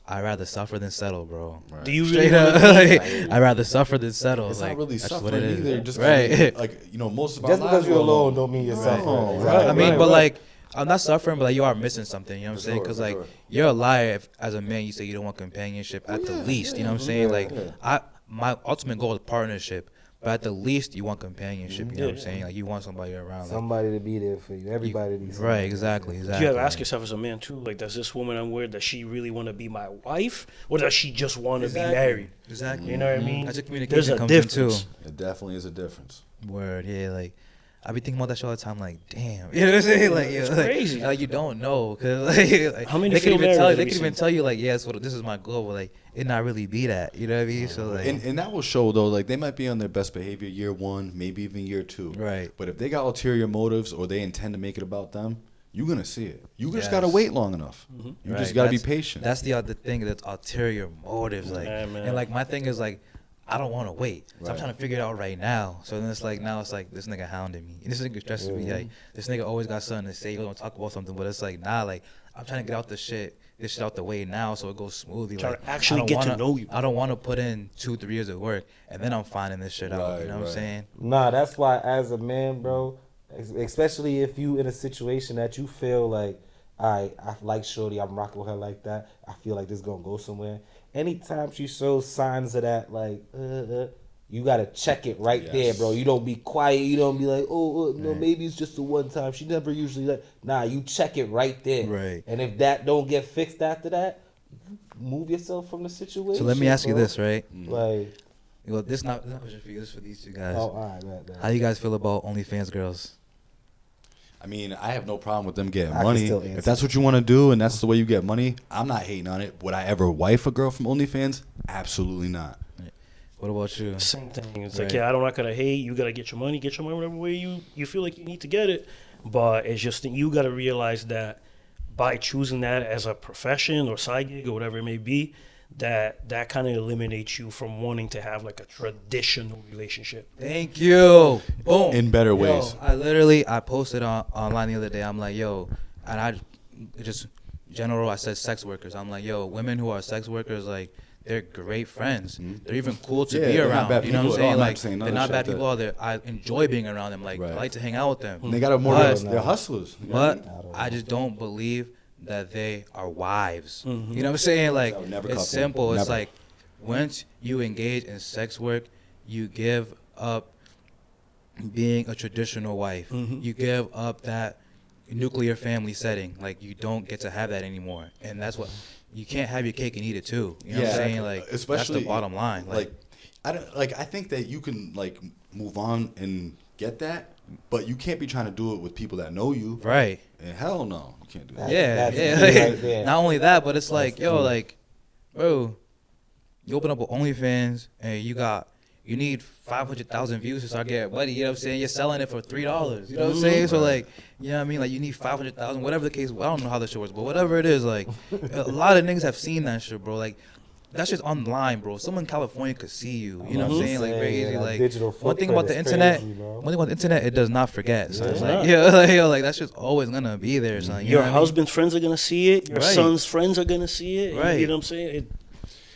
Speaker 1: I'd rather suffer than settle, bro.
Speaker 4: Right.
Speaker 2: Do you really
Speaker 1: Straight up,
Speaker 2: wanna be-
Speaker 1: like, I'd rather suffer than settle.
Speaker 4: It's
Speaker 1: like,
Speaker 4: not really
Speaker 1: that's
Speaker 4: suffering
Speaker 1: what it is.
Speaker 4: either. Just
Speaker 1: right.
Speaker 4: like you know, most of our
Speaker 3: just
Speaker 4: lives
Speaker 3: because you're
Speaker 4: we're
Speaker 3: alone don't mean you're
Speaker 4: No,
Speaker 3: suffering.
Speaker 4: right,
Speaker 1: I mean,
Speaker 2: right,
Speaker 1: but
Speaker 2: right.
Speaker 1: like, I'm not suffering, but like, you are missing something. You know what I'm
Speaker 4: For
Speaker 1: saying?
Speaker 4: sure,
Speaker 1: Because
Speaker 4: for
Speaker 1: like,
Speaker 4: sure.
Speaker 1: you're a liar if, as a man, you say you don't want companionship at the least. You know what I'm saying? Like, my ultimate goal is partnership, but at the least, you want companionship. You know what I'm
Speaker 2: Yeah.
Speaker 1: saying? Like, you want somebody around. Like,
Speaker 3: Somebody to be there for you. Everybody to be
Speaker 1: right? Exactly.
Speaker 2: You
Speaker 1: Exactly.
Speaker 2: have to ask yourself as a man too, like, does this woman I'm with, does she really want to be my wife, or does she just want to be married?
Speaker 1: Exactly.
Speaker 2: You know what I mean?
Speaker 1: That's a
Speaker 2: There's
Speaker 1: communication
Speaker 2: a
Speaker 1: comes in
Speaker 2: difference.
Speaker 1: too.
Speaker 4: It definitely is a difference.
Speaker 1: Word, yeah, like I be thinking about that shit all the time. Like, damn, you know what I'm saying? Like,
Speaker 2: It's
Speaker 1: yeah, like,
Speaker 2: crazy.
Speaker 1: like you don't know, cause like
Speaker 2: How many
Speaker 1: they can
Speaker 2: field
Speaker 1: even tell
Speaker 2: marriages
Speaker 1: they
Speaker 2: have
Speaker 1: can
Speaker 2: you
Speaker 1: even
Speaker 2: seen?
Speaker 1: tell you like, yeah, this is my goal, but like it not really be that. You know what I mean? So like,
Speaker 4: And that will show though, like they might be on their best behavior year 1, maybe even year 2.
Speaker 1: right.
Speaker 4: But if they got ulterior motives or they intend to make it about them, you're gonna see it. You just gotta
Speaker 1: Yes.
Speaker 4: wait long enough. You
Speaker 1: Right,
Speaker 4: just gotta be
Speaker 1: that's-
Speaker 4: patient.
Speaker 1: That's the other thing. That's ulterior motives. Like,
Speaker 2: Yeah, man.
Speaker 1: and like my thing is like, I don't want to wait. So I'm
Speaker 4: Right.
Speaker 1: trying to figure it out right now. So then it's like now it's like this nigga hounding me. And this nigga stresses me. Like this nigga always got something to say. He gonna talk about something, but it's like nah. Like I'm trying to get out this shit out the way now, so it goes smoothly.
Speaker 2: Trying
Speaker 1: like
Speaker 2: to actually
Speaker 1: I don't
Speaker 2: get to
Speaker 1: wanna-
Speaker 2: know you.
Speaker 1: I don't want to put in 2-3 years of work and then I'm finding this shit out.
Speaker 4: Right,
Speaker 1: You know what
Speaker 4: right.
Speaker 1: I'm saying?
Speaker 3: Nah, that's why as a man, bro, especially if you in a situation that you feel like, I like shorty, I'm rocking with her like that. I feel like this gonna go somewhere. Anytime she shows signs of that, like, you gotta check it right
Speaker 4: Yes.
Speaker 3: there, bro. You don't be quiet. You don't be like, no,
Speaker 1: Right.
Speaker 3: maybe it's just the one time. She never usually like. Nah, you check it right there.
Speaker 1: Right.
Speaker 3: And if that don't get fixed after that, move yourself from the situation.
Speaker 1: So let me ask you
Speaker 3: bro.
Speaker 1: this, right?
Speaker 3: Like,
Speaker 1: Well, this not a question for you. This is for these two guys.
Speaker 3: oh, all right, man.
Speaker 1: How you guys feel about OnlyFans girls?
Speaker 4: I mean, I have no problem with them getting
Speaker 3: I can
Speaker 4: money.
Speaker 3: still answer.
Speaker 4: If that's what you want to do and that's the way you get money, I'm not hating on it. Would I ever wife a girl from OnlyFans? Absolutely not.
Speaker 1: What about you?
Speaker 2: Same thing. It's
Speaker 1: Right.
Speaker 2: like, yeah, I'm not gonna hate. You gotta get your money whatever way you feel like you need to get it. But it's just that you gotta realize that by choosing that as a profession or side gig or whatever it may be, that kind of eliminates you from wanting to have like a traditional relationship.
Speaker 1: Thank you. Boom.
Speaker 4: In better ways.
Speaker 1: I posted online the other day. I'm like, yo, and I just I said sex workers. I'm like, yo, women who are sex workers, like, they're great friends. They're even cool to
Speaker 4: Yeah,
Speaker 1: be
Speaker 4: they're not
Speaker 1: around.
Speaker 4: bad
Speaker 1: You know what I'm
Speaker 4: people at all.
Speaker 1: saying?
Speaker 4: I'm not
Speaker 1: Like,
Speaker 4: saying none
Speaker 1: they're
Speaker 4: of
Speaker 1: not
Speaker 4: shit
Speaker 1: bad
Speaker 4: like
Speaker 1: people. All there. I enjoy being around them. Like,
Speaker 4: Right.
Speaker 1: I like to hang out with them.
Speaker 4: And they got a more.
Speaker 1: But-
Speaker 4: They're hustlers. You know what I mean?
Speaker 1: But I just don't believe that they are wives. You know what I'm saying? Like,
Speaker 4: So never
Speaker 1: it's
Speaker 4: couple.
Speaker 1: simple. It's
Speaker 4: Never.
Speaker 1: like once you engage in sex work, you give up being a traditional wife. You give up that nuclear family setting. Like, you don't get to have that anymore. And that's what you can't have your cake and eat it too. You know what I'm saying? Like, that's the bottom line.
Speaker 4: Like, I think that you can like move on and get that, but you can't be trying to do it with people that know you.
Speaker 1: right.
Speaker 4: And hell no, you can't do that.
Speaker 3: That's
Speaker 1: Yeah.
Speaker 3: key right there.
Speaker 1: Not only that, but it's like,
Speaker 3: That's
Speaker 1: yo,
Speaker 3: key.
Speaker 1: like, bro, you open up with OnlyFans and you need 500,000 views to start getting money. You know what I'm saying? You're selling it for $3. You know what I'm saying? So like, you know what I mean? Like, you need 500,000, whatever the case. I don't know how this shit works, but whatever it is, like, a lot of niggas have seen that shit, bro. Like, that shit's online, bro. Someone in California could see you. You know what I'm saying? Like, very easy.
Speaker 3: that
Speaker 1: Like,
Speaker 3: digital
Speaker 1: one thing about the
Speaker 3: footprint is
Speaker 1: internet,
Speaker 3: crazy, bro.
Speaker 1: one thing about the internet, it does not forget. So it's
Speaker 2: Yeah.
Speaker 1: like, like that shit's always gonna be there. So, you
Speaker 2: Your
Speaker 1: know what I mean?
Speaker 2: husband's friends are gonna see it. Your
Speaker 1: Right.
Speaker 2: son's friends are gonna see it.
Speaker 1: Right.
Speaker 2: You know what I'm saying?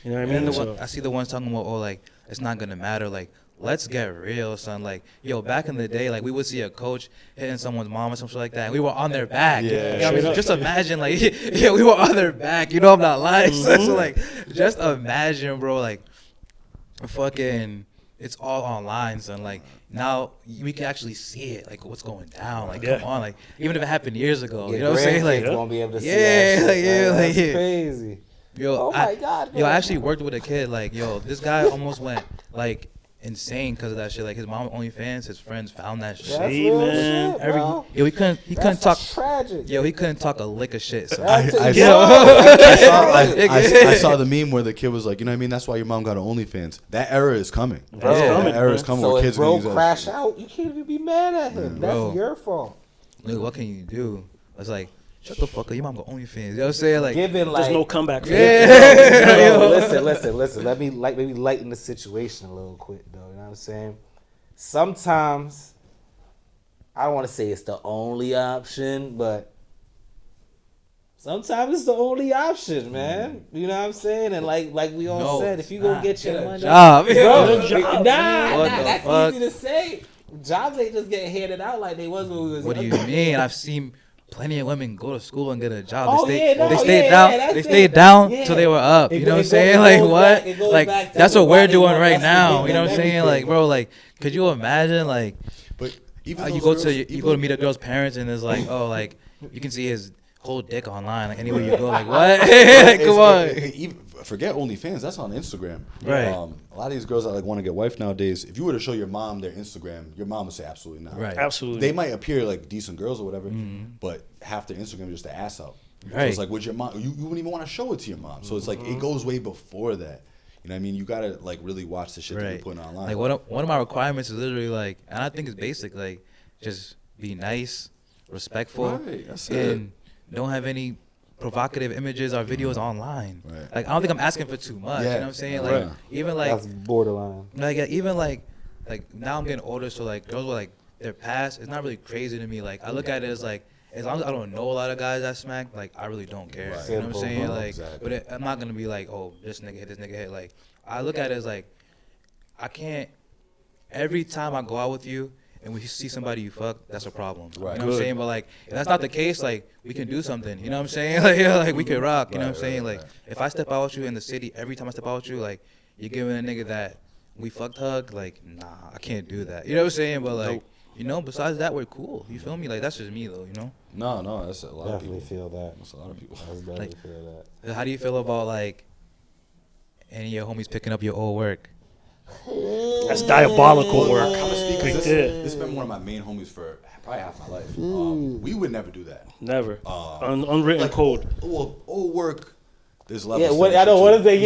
Speaker 2: You know what I
Speaker 1: And
Speaker 2: mean?
Speaker 1: then
Speaker 2: So-
Speaker 1: I see the ones talking about, oh, like, it's not gonna matter. Like, let's get real, son. Like, yo, back in the day, like, we would see a coach hitting someone's mom or something like that, and we were on their back.
Speaker 4: Yeah.
Speaker 1: You know what I
Speaker 2: Straight
Speaker 1: mean?
Speaker 2: up.
Speaker 1: Just imagine, like, yeah, we were on their back. You know, I'm not lying. So, like, just imagine, bro, like, fucking, it's all online, son. Like, now we can actually see it, like, what's going down. Like,
Speaker 2: Yeah.
Speaker 1: come on, like, even if it happened years ago,
Speaker 3: Your
Speaker 1: you know what I'm saying? Like,
Speaker 3: grandkids won't be able to see
Speaker 1: yeah,
Speaker 3: that shit.
Speaker 1: like, yeah,
Speaker 3: Like,
Speaker 1: like,
Speaker 3: that's
Speaker 1: yeah.
Speaker 3: crazy.
Speaker 1: Yo,
Speaker 3: Oh my God,
Speaker 1: Yo, I
Speaker 3: man.
Speaker 1: actually worked with a kid. Like, yo, this guy almost went like insane because of that shit. Like, his mom OnlyFans, his friends found that shit.
Speaker 3: That's
Speaker 2: See,
Speaker 3: real
Speaker 2: man.
Speaker 3: shit, bro.
Speaker 1: Yo, he couldn't
Speaker 3: That's
Speaker 1: talk.
Speaker 3: tragic.
Speaker 1: Yo, he couldn't talk a lick of shit. So.
Speaker 3: That's
Speaker 4: I
Speaker 3: it.
Speaker 4: saw,
Speaker 3: Yo.
Speaker 4: I saw the meme where the kid was like, you know what I mean? That's why your mom got an OnlyFans. That era is coming.
Speaker 2: That's
Speaker 1: Yeah.
Speaker 2: coming,
Speaker 4: That era is
Speaker 2: man.
Speaker 4: coming
Speaker 3: So
Speaker 4: where
Speaker 3: if
Speaker 4: kids
Speaker 3: bro
Speaker 4: gonna use that
Speaker 3: crash
Speaker 4: shit.
Speaker 3: out, you can't even be mad at him.
Speaker 1: Bro.
Speaker 3: That's your fault.
Speaker 1: Nigga, what can you do? It's like, shut the fuck up. Your mom got OnlyFans. You know what I'm saying? Like,
Speaker 3: Given like
Speaker 2: There's no comeback. For
Speaker 1: yeah.
Speaker 3: Yo, listen. Let me maybe lighten the situation a little quick though. You know what I'm saying? Sometimes I don't want to say it's the only option, but sometimes it's the only option, man. You know what I'm saying? And like we all
Speaker 1: No,
Speaker 3: said, if you
Speaker 1: nah,
Speaker 3: go get your
Speaker 1: get a
Speaker 3: money,
Speaker 1: job.
Speaker 3: bro,
Speaker 2: Get a job,
Speaker 1: What the
Speaker 3: that's
Speaker 1: fuck?
Speaker 3: easy to say. Jobs ain't just getting handed out like they was when we was.
Speaker 1: What do you
Speaker 3: younger.
Speaker 1: mean? I've seen plenty of women go to school and get a job.
Speaker 3: Oh,
Speaker 1: they
Speaker 3: yeah, no,
Speaker 1: they stayed
Speaker 3: yeah,
Speaker 1: down.
Speaker 3: yeah, that's
Speaker 1: They
Speaker 3: it.
Speaker 1: stayed down
Speaker 3: Yeah.
Speaker 1: till they were up.
Speaker 3: It
Speaker 1: You know
Speaker 3: go-
Speaker 1: what I'm
Speaker 3: it
Speaker 1: saying?
Speaker 3: goes
Speaker 1: Like
Speaker 3: back-
Speaker 1: what?
Speaker 3: it goes
Speaker 1: Like
Speaker 3: back to
Speaker 1: that's
Speaker 3: the
Speaker 1: what we're
Speaker 3: body
Speaker 1: doing
Speaker 3: work,
Speaker 1: right
Speaker 3: that's the
Speaker 1: now.
Speaker 3: thing
Speaker 1: You know what
Speaker 3: and
Speaker 1: I'm saying?
Speaker 3: everything.
Speaker 1: Like, bro, like, could you imagine, like,
Speaker 4: But even
Speaker 1: you
Speaker 4: those
Speaker 1: go
Speaker 4: girls-
Speaker 1: you go to meet a girl's parents and it's like, oh, like, you can see his whole dick online, like anywhere you go. Like what? Like, come on.
Speaker 4: Even forget OnlyFans. That's on Instagram.
Speaker 1: Right.
Speaker 4: A lot of these girls that like want to get wife nowadays, if you were to show your mom their Instagram, your mom would say absolutely not.
Speaker 1: Right.
Speaker 2: Absolutely.
Speaker 4: They might appear like decent girls or whatever, but half their Instagram is just the ass out. So
Speaker 1: Right.
Speaker 4: it's like, with your mom, you wouldn't even want to show it to your mom. So it's like, it goes way before that. You know what I mean? You gotta like really watch the shit that you're putting online.
Speaker 1: Like one of my requirements is literally like, and I think it's basic, like just be nice, respectful,
Speaker 4: Right, that's
Speaker 1: and don't have any provocative images or videos online.
Speaker 4: Right.
Speaker 1: Like I don't think I'm asking for too much. You know what I'm saying? Like
Speaker 4: Right.
Speaker 1: even like
Speaker 3: That's borderline.
Speaker 1: even like now I'm getting older, so like girls with like their past, it's not really crazy to me. Like I look at it as like, as long as I don't know a lot of guys that smack, like I really don't care.
Speaker 4: Right.
Speaker 1: You know what I'm
Speaker 3: Simple,
Speaker 1: saying?
Speaker 3: bro.
Speaker 1: Like,
Speaker 4: Exactly.
Speaker 1: I'm not gonna be like, oh, this nigga hit. Like I look at it as like, I can't. Every time I go out with you and we see somebody you fuck, that's a problem.
Speaker 4: Right.
Speaker 1: You know what I'm saying? But like, if that's not the case, like we can do something. You know what I'm saying? Like, yeah, like we can rock. You know what I'm saying? Like if I step out with you in the city, every time I step out with you, like you're giving a nigga that we fucked hug, like nah, I can't do that. You know what I'm saying? But like, you know, besides that, we're cool. You feel me? Like that's just me though. You know?
Speaker 4: No, that's a lot
Speaker 3: Definitely
Speaker 4: of people.
Speaker 3: feel that.
Speaker 4: That's a lot of people.
Speaker 3: I definitely
Speaker 1: Like-
Speaker 3: feel that.
Speaker 1: How do you feel about like any of your homies picking up your old work?
Speaker 2: That's diabolical work.
Speaker 4: I'm gonna speak 'cause
Speaker 2: Right
Speaker 4: this
Speaker 2: there.
Speaker 4: has been one of my main homies for probably half my life. We would never do that.
Speaker 2: Never.
Speaker 4: Um,
Speaker 2: Unwritten
Speaker 4: Like,
Speaker 2: code.
Speaker 4: Well, old work. There's levels.
Speaker 3: Yeah,
Speaker 4: to
Speaker 3: what
Speaker 4: that
Speaker 3: I know.
Speaker 4: shit,
Speaker 3: What
Speaker 4: too.
Speaker 3: is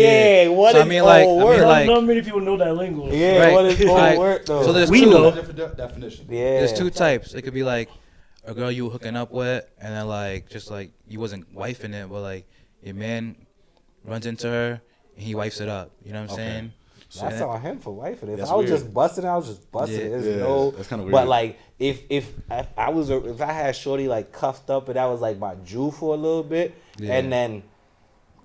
Speaker 3: the What
Speaker 1: So,
Speaker 3: is
Speaker 1: I mean, like-
Speaker 3: old
Speaker 1: I mean,
Speaker 3: work?
Speaker 1: like-
Speaker 2: Not many people know that lingo.
Speaker 3: Yeah,
Speaker 1: Right.
Speaker 3: what is old
Speaker 1: Like,
Speaker 3: work though?
Speaker 1: so there's
Speaker 2: We
Speaker 1: two.
Speaker 2: know.
Speaker 4: Different definition.
Speaker 3: Yeah.
Speaker 1: There's two types. It could be like a girl you were hooking up with, and then like just like you wasn't wifing it, but like your man runs into her and he wifes it up. You know what I'm
Speaker 4: Okay.
Speaker 1: saying?
Speaker 3: That's on him for life. If
Speaker 4: That's
Speaker 3: I was
Speaker 4: weird.
Speaker 3: just busting, I was just busting.
Speaker 1: Yeah.
Speaker 3: There's
Speaker 4: Yeah,
Speaker 3: no.
Speaker 4: that's kinda
Speaker 3: But
Speaker 4: weird.
Speaker 3: like, if I had Shorty like cuffed up and that was like my Jew for a little bit,
Speaker 1: Yeah.
Speaker 3: and then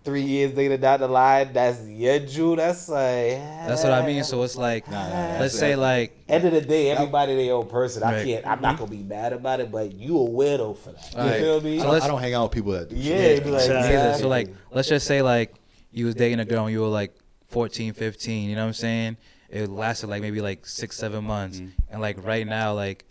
Speaker 3: 3 years later down the line, that's your Jew. That's like.
Speaker 1: That's what I mean. So it's like,
Speaker 4: Nah,
Speaker 1: let's say like,
Speaker 3: End of the day, everybody their own person. I
Speaker 1: Right.
Speaker 3: can't. I'm not gonna be mad about it, but you a weirdo for that. You
Speaker 1: Alright.
Speaker 3: feel me?
Speaker 1: So let's-
Speaker 4: I don't hang out with people that.
Speaker 3: Yeah, be like,
Speaker 2: exactly.
Speaker 1: neither. So like, let's just say like you was dating a girl and you were like 14, 15. You know what I'm saying? It lasted like maybe like 6, 7 months, and like right now, like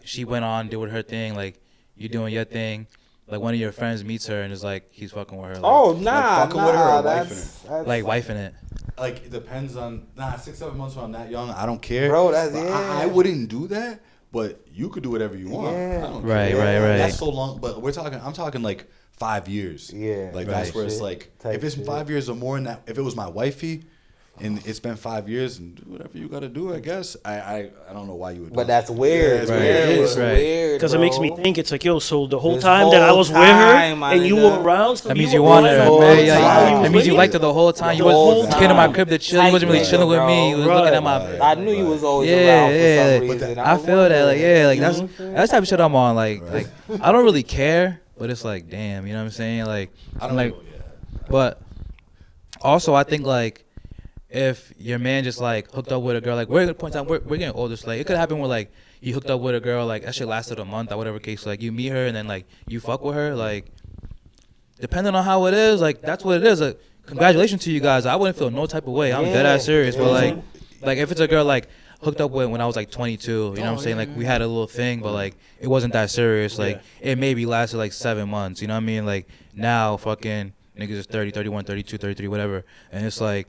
Speaker 1: she went on, did her thing, like you doing your thing. Like one of your friends meets her and is like, he's fucking with her. Like,
Speaker 3: Oh nah,
Speaker 4: fucking with her
Speaker 3: nah,
Speaker 4: or wifing
Speaker 3: that's
Speaker 1: like wifing it.
Speaker 4: Like, it depends on 6, 7 months when I'm that young. I don't care,
Speaker 3: Bro, that's-
Speaker 4: But
Speaker 3: yeah.
Speaker 4: I wouldn't do that. But you could do whatever you want.
Speaker 3: Yeah.
Speaker 4: I don't
Speaker 1: Right,
Speaker 4: care.
Speaker 1: right.
Speaker 4: That's so long. But I'm talking like 5 years.
Speaker 3: Yeah,
Speaker 4: like
Speaker 1: right.
Speaker 4: that's where it's
Speaker 3: Shit.
Speaker 4: like,
Speaker 3: Type
Speaker 4: if it's
Speaker 3: shit.
Speaker 4: 5 years or more, and that if it was my wifey, and it's been 5 years, and do whatever you gotta do, I guess. I don't know why you would.
Speaker 3: But
Speaker 4: do
Speaker 3: that's
Speaker 4: it.
Speaker 3: weird.
Speaker 4: Yeah, it's
Speaker 1: Right.
Speaker 4: weird.
Speaker 1: It is,
Speaker 3: It's
Speaker 1: right.
Speaker 3: weird.
Speaker 2: Because it makes me
Speaker 3: bro.
Speaker 2: think, it's like, yo, so the whole
Speaker 3: This
Speaker 2: time that I
Speaker 3: whole
Speaker 2: was with
Speaker 3: time,
Speaker 2: her
Speaker 3: my
Speaker 2: and you
Speaker 3: nigga.
Speaker 2: were around, so
Speaker 1: That
Speaker 2: you
Speaker 1: means
Speaker 2: were
Speaker 1: you wanted
Speaker 2: with
Speaker 1: her,
Speaker 3: whole
Speaker 1: man.
Speaker 3: time.
Speaker 1: Yeah, that means you
Speaker 3: Yeah.
Speaker 1: liked her the whole time. You
Speaker 3: The whole
Speaker 1: was came to my
Speaker 3: time.
Speaker 1: crib to chill. You wasn't really
Speaker 3: Tight
Speaker 1: chilling with
Speaker 3: nigga,
Speaker 1: me. You was
Speaker 3: bro.
Speaker 1: looking at my.
Speaker 4: Right.
Speaker 3: I knew you was always
Speaker 1: Yeah,
Speaker 3: around for
Speaker 1: yeah.
Speaker 3: some
Speaker 4: But
Speaker 3: reason.
Speaker 1: I feel that, like, yeah, like that's
Speaker 3: Mhm.
Speaker 1: that's the type of shit I'm on. Like,
Speaker 4: Right.
Speaker 1: like I don't really care, but it's like, damn, you know what I'm saying? Like,
Speaker 4: I don't
Speaker 1: like,
Speaker 4: know. Yeah.
Speaker 1: but also I think like if your man just like hooked up with a girl, like we're at a point in time we're getting older, so like it could happen where like you hooked up with a girl, like that shit lasted a month or whatever case. Like you meet her and then like you fuck with her, like depending on how it is, like that's what it is. Like, congratulations to you guys. I wouldn't feel no type of way. I'm dead ass serious, but like if it's a girl like hooked up with when I was like 22, you know what I'm saying? Like we had a little thing, but like it wasn't that serious. Like it maybe lasted like 7 months, you know what I mean? Like now fucking niggas is 30, 31, 32, 33, whatever. And it's like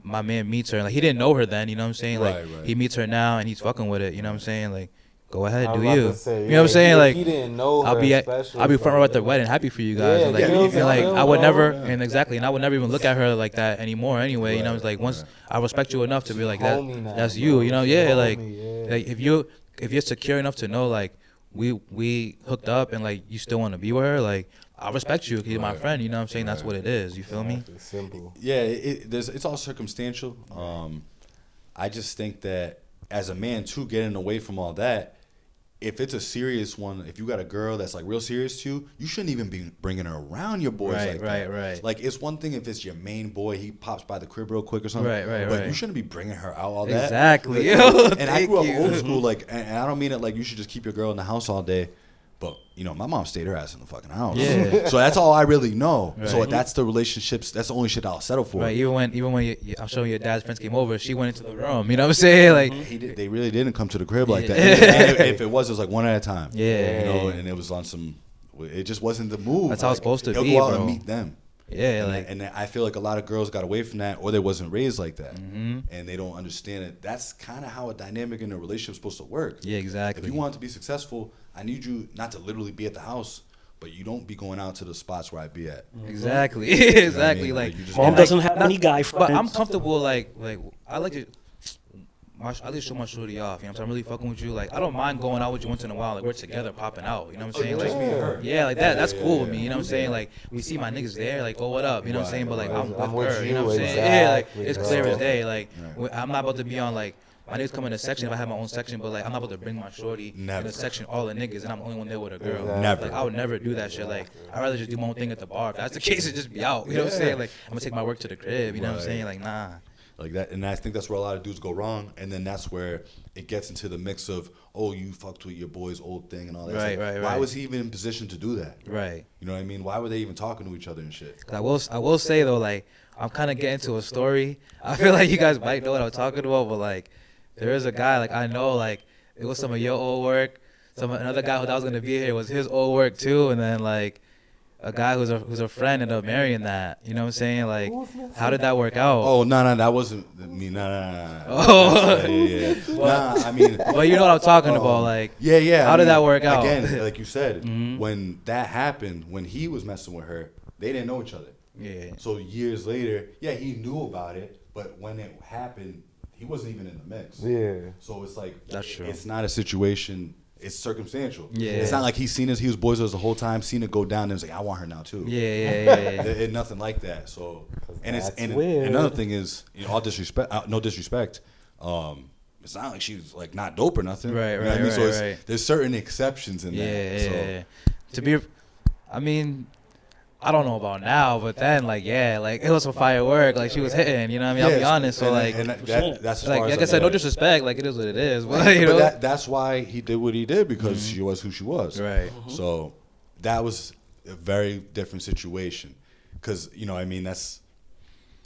Speaker 1: my man meets her and like he didn't know her then, you know what I'm saying? Like
Speaker 4: Right.
Speaker 1: he meets her now and he's fucking with it, you know what I'm saying? Like go ahead,
Speaker 3: I
Speaker 1: do
Speaker 3: was about
Speaker 1: you.
Speaker 3: to say,
Speaker 1: You know what I'm saying?
Speaker 3: if
Speaker 1: Like
Speaker 3: you didn't know
Speaker 1: I'll
Speaker 3: her
Speaker 1: be
Speaker 3: especially,
Speaker 1: I'll be front row at the
Speaker 3: like,
Speaker 1: wedding, happy for you guys.
Speaker 3: Yeah,
Speaker 1: and like,
Speaker 3: yeah,
Speaker 1: and, like
Speaker 3: yeah,
Speaker 1: I would
Speaker 3: yeah.
Speaker 1: never, and exactly, and I would never even look at her like that anymore. Anyway, you know, it's like once I respect you enough to be like that.
Speaker 3: Homie now,
Speaker 1: That's
Speaker 3: bro.
Speaker 1: you. You know, yeah, like
Speaker 3: Homie, yeah.
Speaker 1: like if you're secure enough to know like we hooked up and like you still want to be with her, like I respect you because you're my friend. You know what I'm saying? That's what it is. You feel me?
Speaker 3: It's simple.
Speaker 4: Yeah, it's all circumstantial. I just think that as a man too, getting away from all that, if it's a serious one, if you got a girl that's like real serious to you, you shouldn't even be bringing her around your boys
Speaker 1: Right,
Speaker 4: like that.
Speaker 1: right.
Speaker 4: Like it's one thing if it's your main boy, he pops by the crib real quick or something.
Speaker 1: Right,
Speaker 4: But
Speaker 1: right.
Speaker 4: you shouldn't be bringing her out all that.
Speaker 1: Exactly.
Speaker 4: Like,
Speaker 1: Yo,
Speaker 4: and I
Speaker 1: thank
Speaker 4: grew up
Speaker 1: you.
Speaker 4: old school, like, and I don't mean it like you should just keep your girl in the house all day. But you know, my mom stayed her ass in the fucking house.
Speaker 1: Yeah.
Speaker 4: So that's all I really know. So
Speaker 1: Right.
Speaker 4: that's the relationships. That's the only shit I'll settle for.
Speaker 1: Right. Even when I'm showing your dad's friends came over, she went into the room. You know what I'm saying? Like
Speaker 4: They really didn't come to the crib like that.
Speaker 1: Yeah.
Speaker 4: And if it was like one at a time.
Speaker 1: Yeah.
Speaker 4: You know, and it was on some. It just wasn't the move.
Speaker 1: That's how it's supposed to
Speaker 4: he'll
Speaker 1: be,
Speaker 4: go out
Speaker 1: bro.
Speaker 4: and meet them.
Speaker 1: Yeah,
Speaker 4: and I feel like a lot of girls got away from that, or they wasn't raised like that, and they don't understand it. That's kind of how a dynamic in a relationship is supposed to work.
Speaker 1: Yeah, exactly.
Speaker 4: If you want to be successful, I need you not to literally be at the house, but you don't be going out to the spots where I be at.
Speaker 1: Exactly,
Speaker 4: You know what I
Speaker 1: exactly.
Speaker 4: mean?
Speaker 1: Like
Speaker 4: You just
Speaker 2: Mom
Speaker 4: like-
Speaker 2: doesn't have any guy friends.
Speaker 1: but I'm comfortable. Like I like to. I just show my shorty off. You know what I'm saying? I'm really fucking with you. Like I don't mind going out with you once in a while. Like we're together, popping out. You know what I'm saying?
Speaker 4: just me and her.
Speaker 1: Yeah, like that. That's
Speaker 4: Yeah,
Speaker 1: cool
Speaker 4: yeah,
Speaker 1: with me. You know what I'm saying? Like we see my niggas there. Like oh, what up? You know what I'm saying? But like I'm with her. You know what I'm saying? Yeah, like
Speaker 3: exactly,
Speaker 1: it's
Speaker 3: bro.
Speaker 1: clear as day. Like I'm not about to be on like. My niggas come in a section if I have my own section, but like I'm not about to bring my shorty in
Speaker 4: Never.
Speaker 1: a section all the niggas and I'm the only one there with a girl.
Speaker 3: Exactly.
Speaker 4: Never.
Speaker 1: Like I would never do that shit. Like I'd rather just do my own thing at the bar. If that's the case, it just be out. You know what I'm saying? Like I'm gonna take my work to the crib. You know what I'm saying? Like nah.
Speaker 4: Like that, and I think that's where a lot of dudes go wrong, and then that's where it gets into the mix of, oh, you fucked with your boy's old thing and all that.
Speaker 1: Right,
Speaker 4: stuff.
Speaker 1: right,
Speaker 4: Why
Speaker 1: right.
Speaker 4: was he even in position to do that?
Speaker 1: Right.
Speaker 4: You know what I mean? Why were they even talking to each other and shit?
Speaker 1: I will say though, like I'm kind of getting to a story. I feel like you guys might know what I'm talking about, but like there is a guy like I know like it was some of your old work. Another guy who that was gonna be here was his old work too, and then like a guy who's a friend ended up marrying that. You know what I'm saying? Like how did that work out?
Speaker 4: Oh no, that wasn't me. Nah.
Speaker 1: Oh.
Speaker 4: Yeah. Nah, I mean,
Speaker 1: But you know what I'm talking about, like
Speaker 4: yeah.
Speaker 1: How did that work out?
Speaker 4: Again, like you said,
Speaker 1: Mhm.
Speaker 4: when that happened, when he was messing with her, they didn't know each other.
Speaker 1: yeah.
Speaker 4: So years later, yeah, he knew about it, but when it happened, he wasn't even in the mix.
Speaker 3: Yeah.
Speaker 4: So it's like
Speaker 1: That's true.
Speaker 4: It's not a situation. It's circumstantial.
Speaker 1: Yeah.
Speaker 4: It's not like he's seen us. He was boys with us the whole time. Seen it go down. And was like, I want her now too.
Speaker 1: Yeah.
Speaker 4: Nothing like that. So and it's
Speaker 3: That's
Speaker 4: and
Speaker 3: weird.
Speaker 4: another thing is, you know, all disrespect, no disrespect. It's not like she's like not dope or nothing.
Speaker 1: Right,
Speaker 4: You know what
Speaker 1: right,
Speaker 4: I mean? So
Speaker 1: right,
Speaker 4: it's,
Speaker 1: right.
Speaker 4: there's certain exceptions in that.
Speaker 1: Yeah. To be, I mean, I don't know about now, but then like like it was some firework. Like she was hitting. You know what I mean? I'll be
Speaker 4: Yes,
Speaker 1: honest. So like.
Speaker 4: that's as
Speaker 1: Like,
Speaker 4: far as
Speaker 1: like I said, no
Speaker 4: know.
Speaker 1: disrespect. Like it is what it is. But you know,
Speaker 4: That's why he did what he did, because she was who she was.
Speaker 1: right?
Speaker 4: So that was a very different situation, because you know, I mean, that's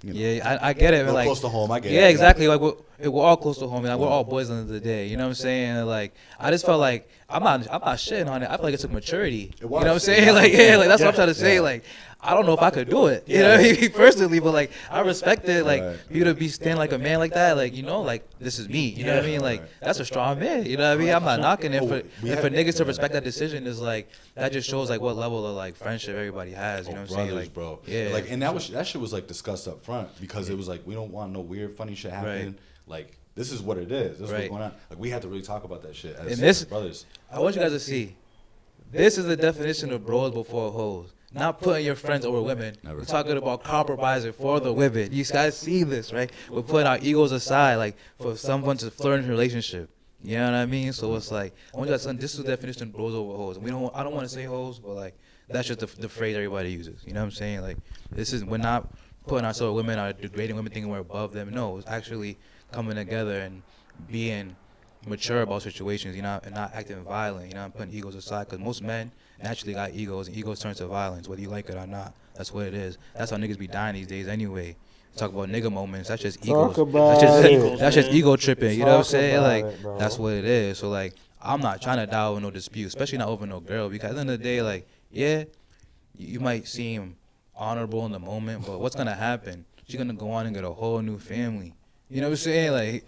Speaker 4: you know,
Speaker 1: Yeah, I get it.
Speaker 4: a little
Speaker 1: Like
Speaker 4: close to home. I get it.
Speaker 1: yeah, exactly. Like we're all close to home. Like we're all boys at the end of the day. You know what I'm saying? Like I just felt like I'm not shitting on it. I feel like it took maturity.
Speaker 4: It
Speaker 1: You
Speaker 4: was.
Speaker 1: know what I'm saying? Like like that's what I'm trying to say. Like I don't know if I could do it. You know what I mean? Personally, but like I respect it. Like
Speaker 4: Right.
Speaker 1: you to be standing like a man like that. Like you know, like this is me. You know what I mean? Like that's a strong man. You know what I mean? I'm not knocking it. For niggas to respect that decision is like that just shows like what level of like friendship everybody has. You know what I'm saying?
Speaker 4: Brothers,
Speaker 1: Like
Speaker 4: bro.
Speaker 1: yeah.
Speaker 4: Like, and that shit was like discussed up front, because it was like, we don't want no weird funny shit happening.
Speaker 1: Right.
Speaker 4: Like, this is what it is. This is
Speaker 1: Right.
Speaker 4: what's going on. Like, we had to really talk about that shit as
Speaker 1: And this-
Speaker 4: brothers.
Speaker 1: I want you guys to see. This is the definition of bros before hoes. Not putting your friends over women.
Speaker 4: Never.
Speaker 1: We're talking about compromising for the women. You guys see this, right? We're putting our egos aside, like for someone to flirt in a relationship. You know what I mean? So it's like, I want you guys to this is the definition of bros over hoes. And I don't want to say hoes, but like that's just the phrase everybody uses. You know what I'm saying? Like we're not putting ourselves over women or degrading women, thinking we're above them. No, it's actually coming together and being mature about situations, you know, and not acting violent, you know, and putting egos aside, because most men naturally got egos, and egos turn to violence, whether you like it or not. That's what it is. That's how niggas be dying these days anyway. Talk about nigga moments, that's just egos.
Speaker 3: about
Speaker 1: That's just
Speaker 2: man.
Speaker 1: ego tripping, you know what I'm
Speaker 3: Talk
Speaker 1: saying?
Speaker 3: about
Speaker 1: Like,
Speaker 3: it, bro.
Speaker 1: that's what it is. So, like, I'm not trying to die with no dispute, especially not over no girl, because at the end of the day, like, yeah, you might seem honorable in the moment, but what's going to happen? She's going to go on and get a whole new family. You know what I'm saying? Like,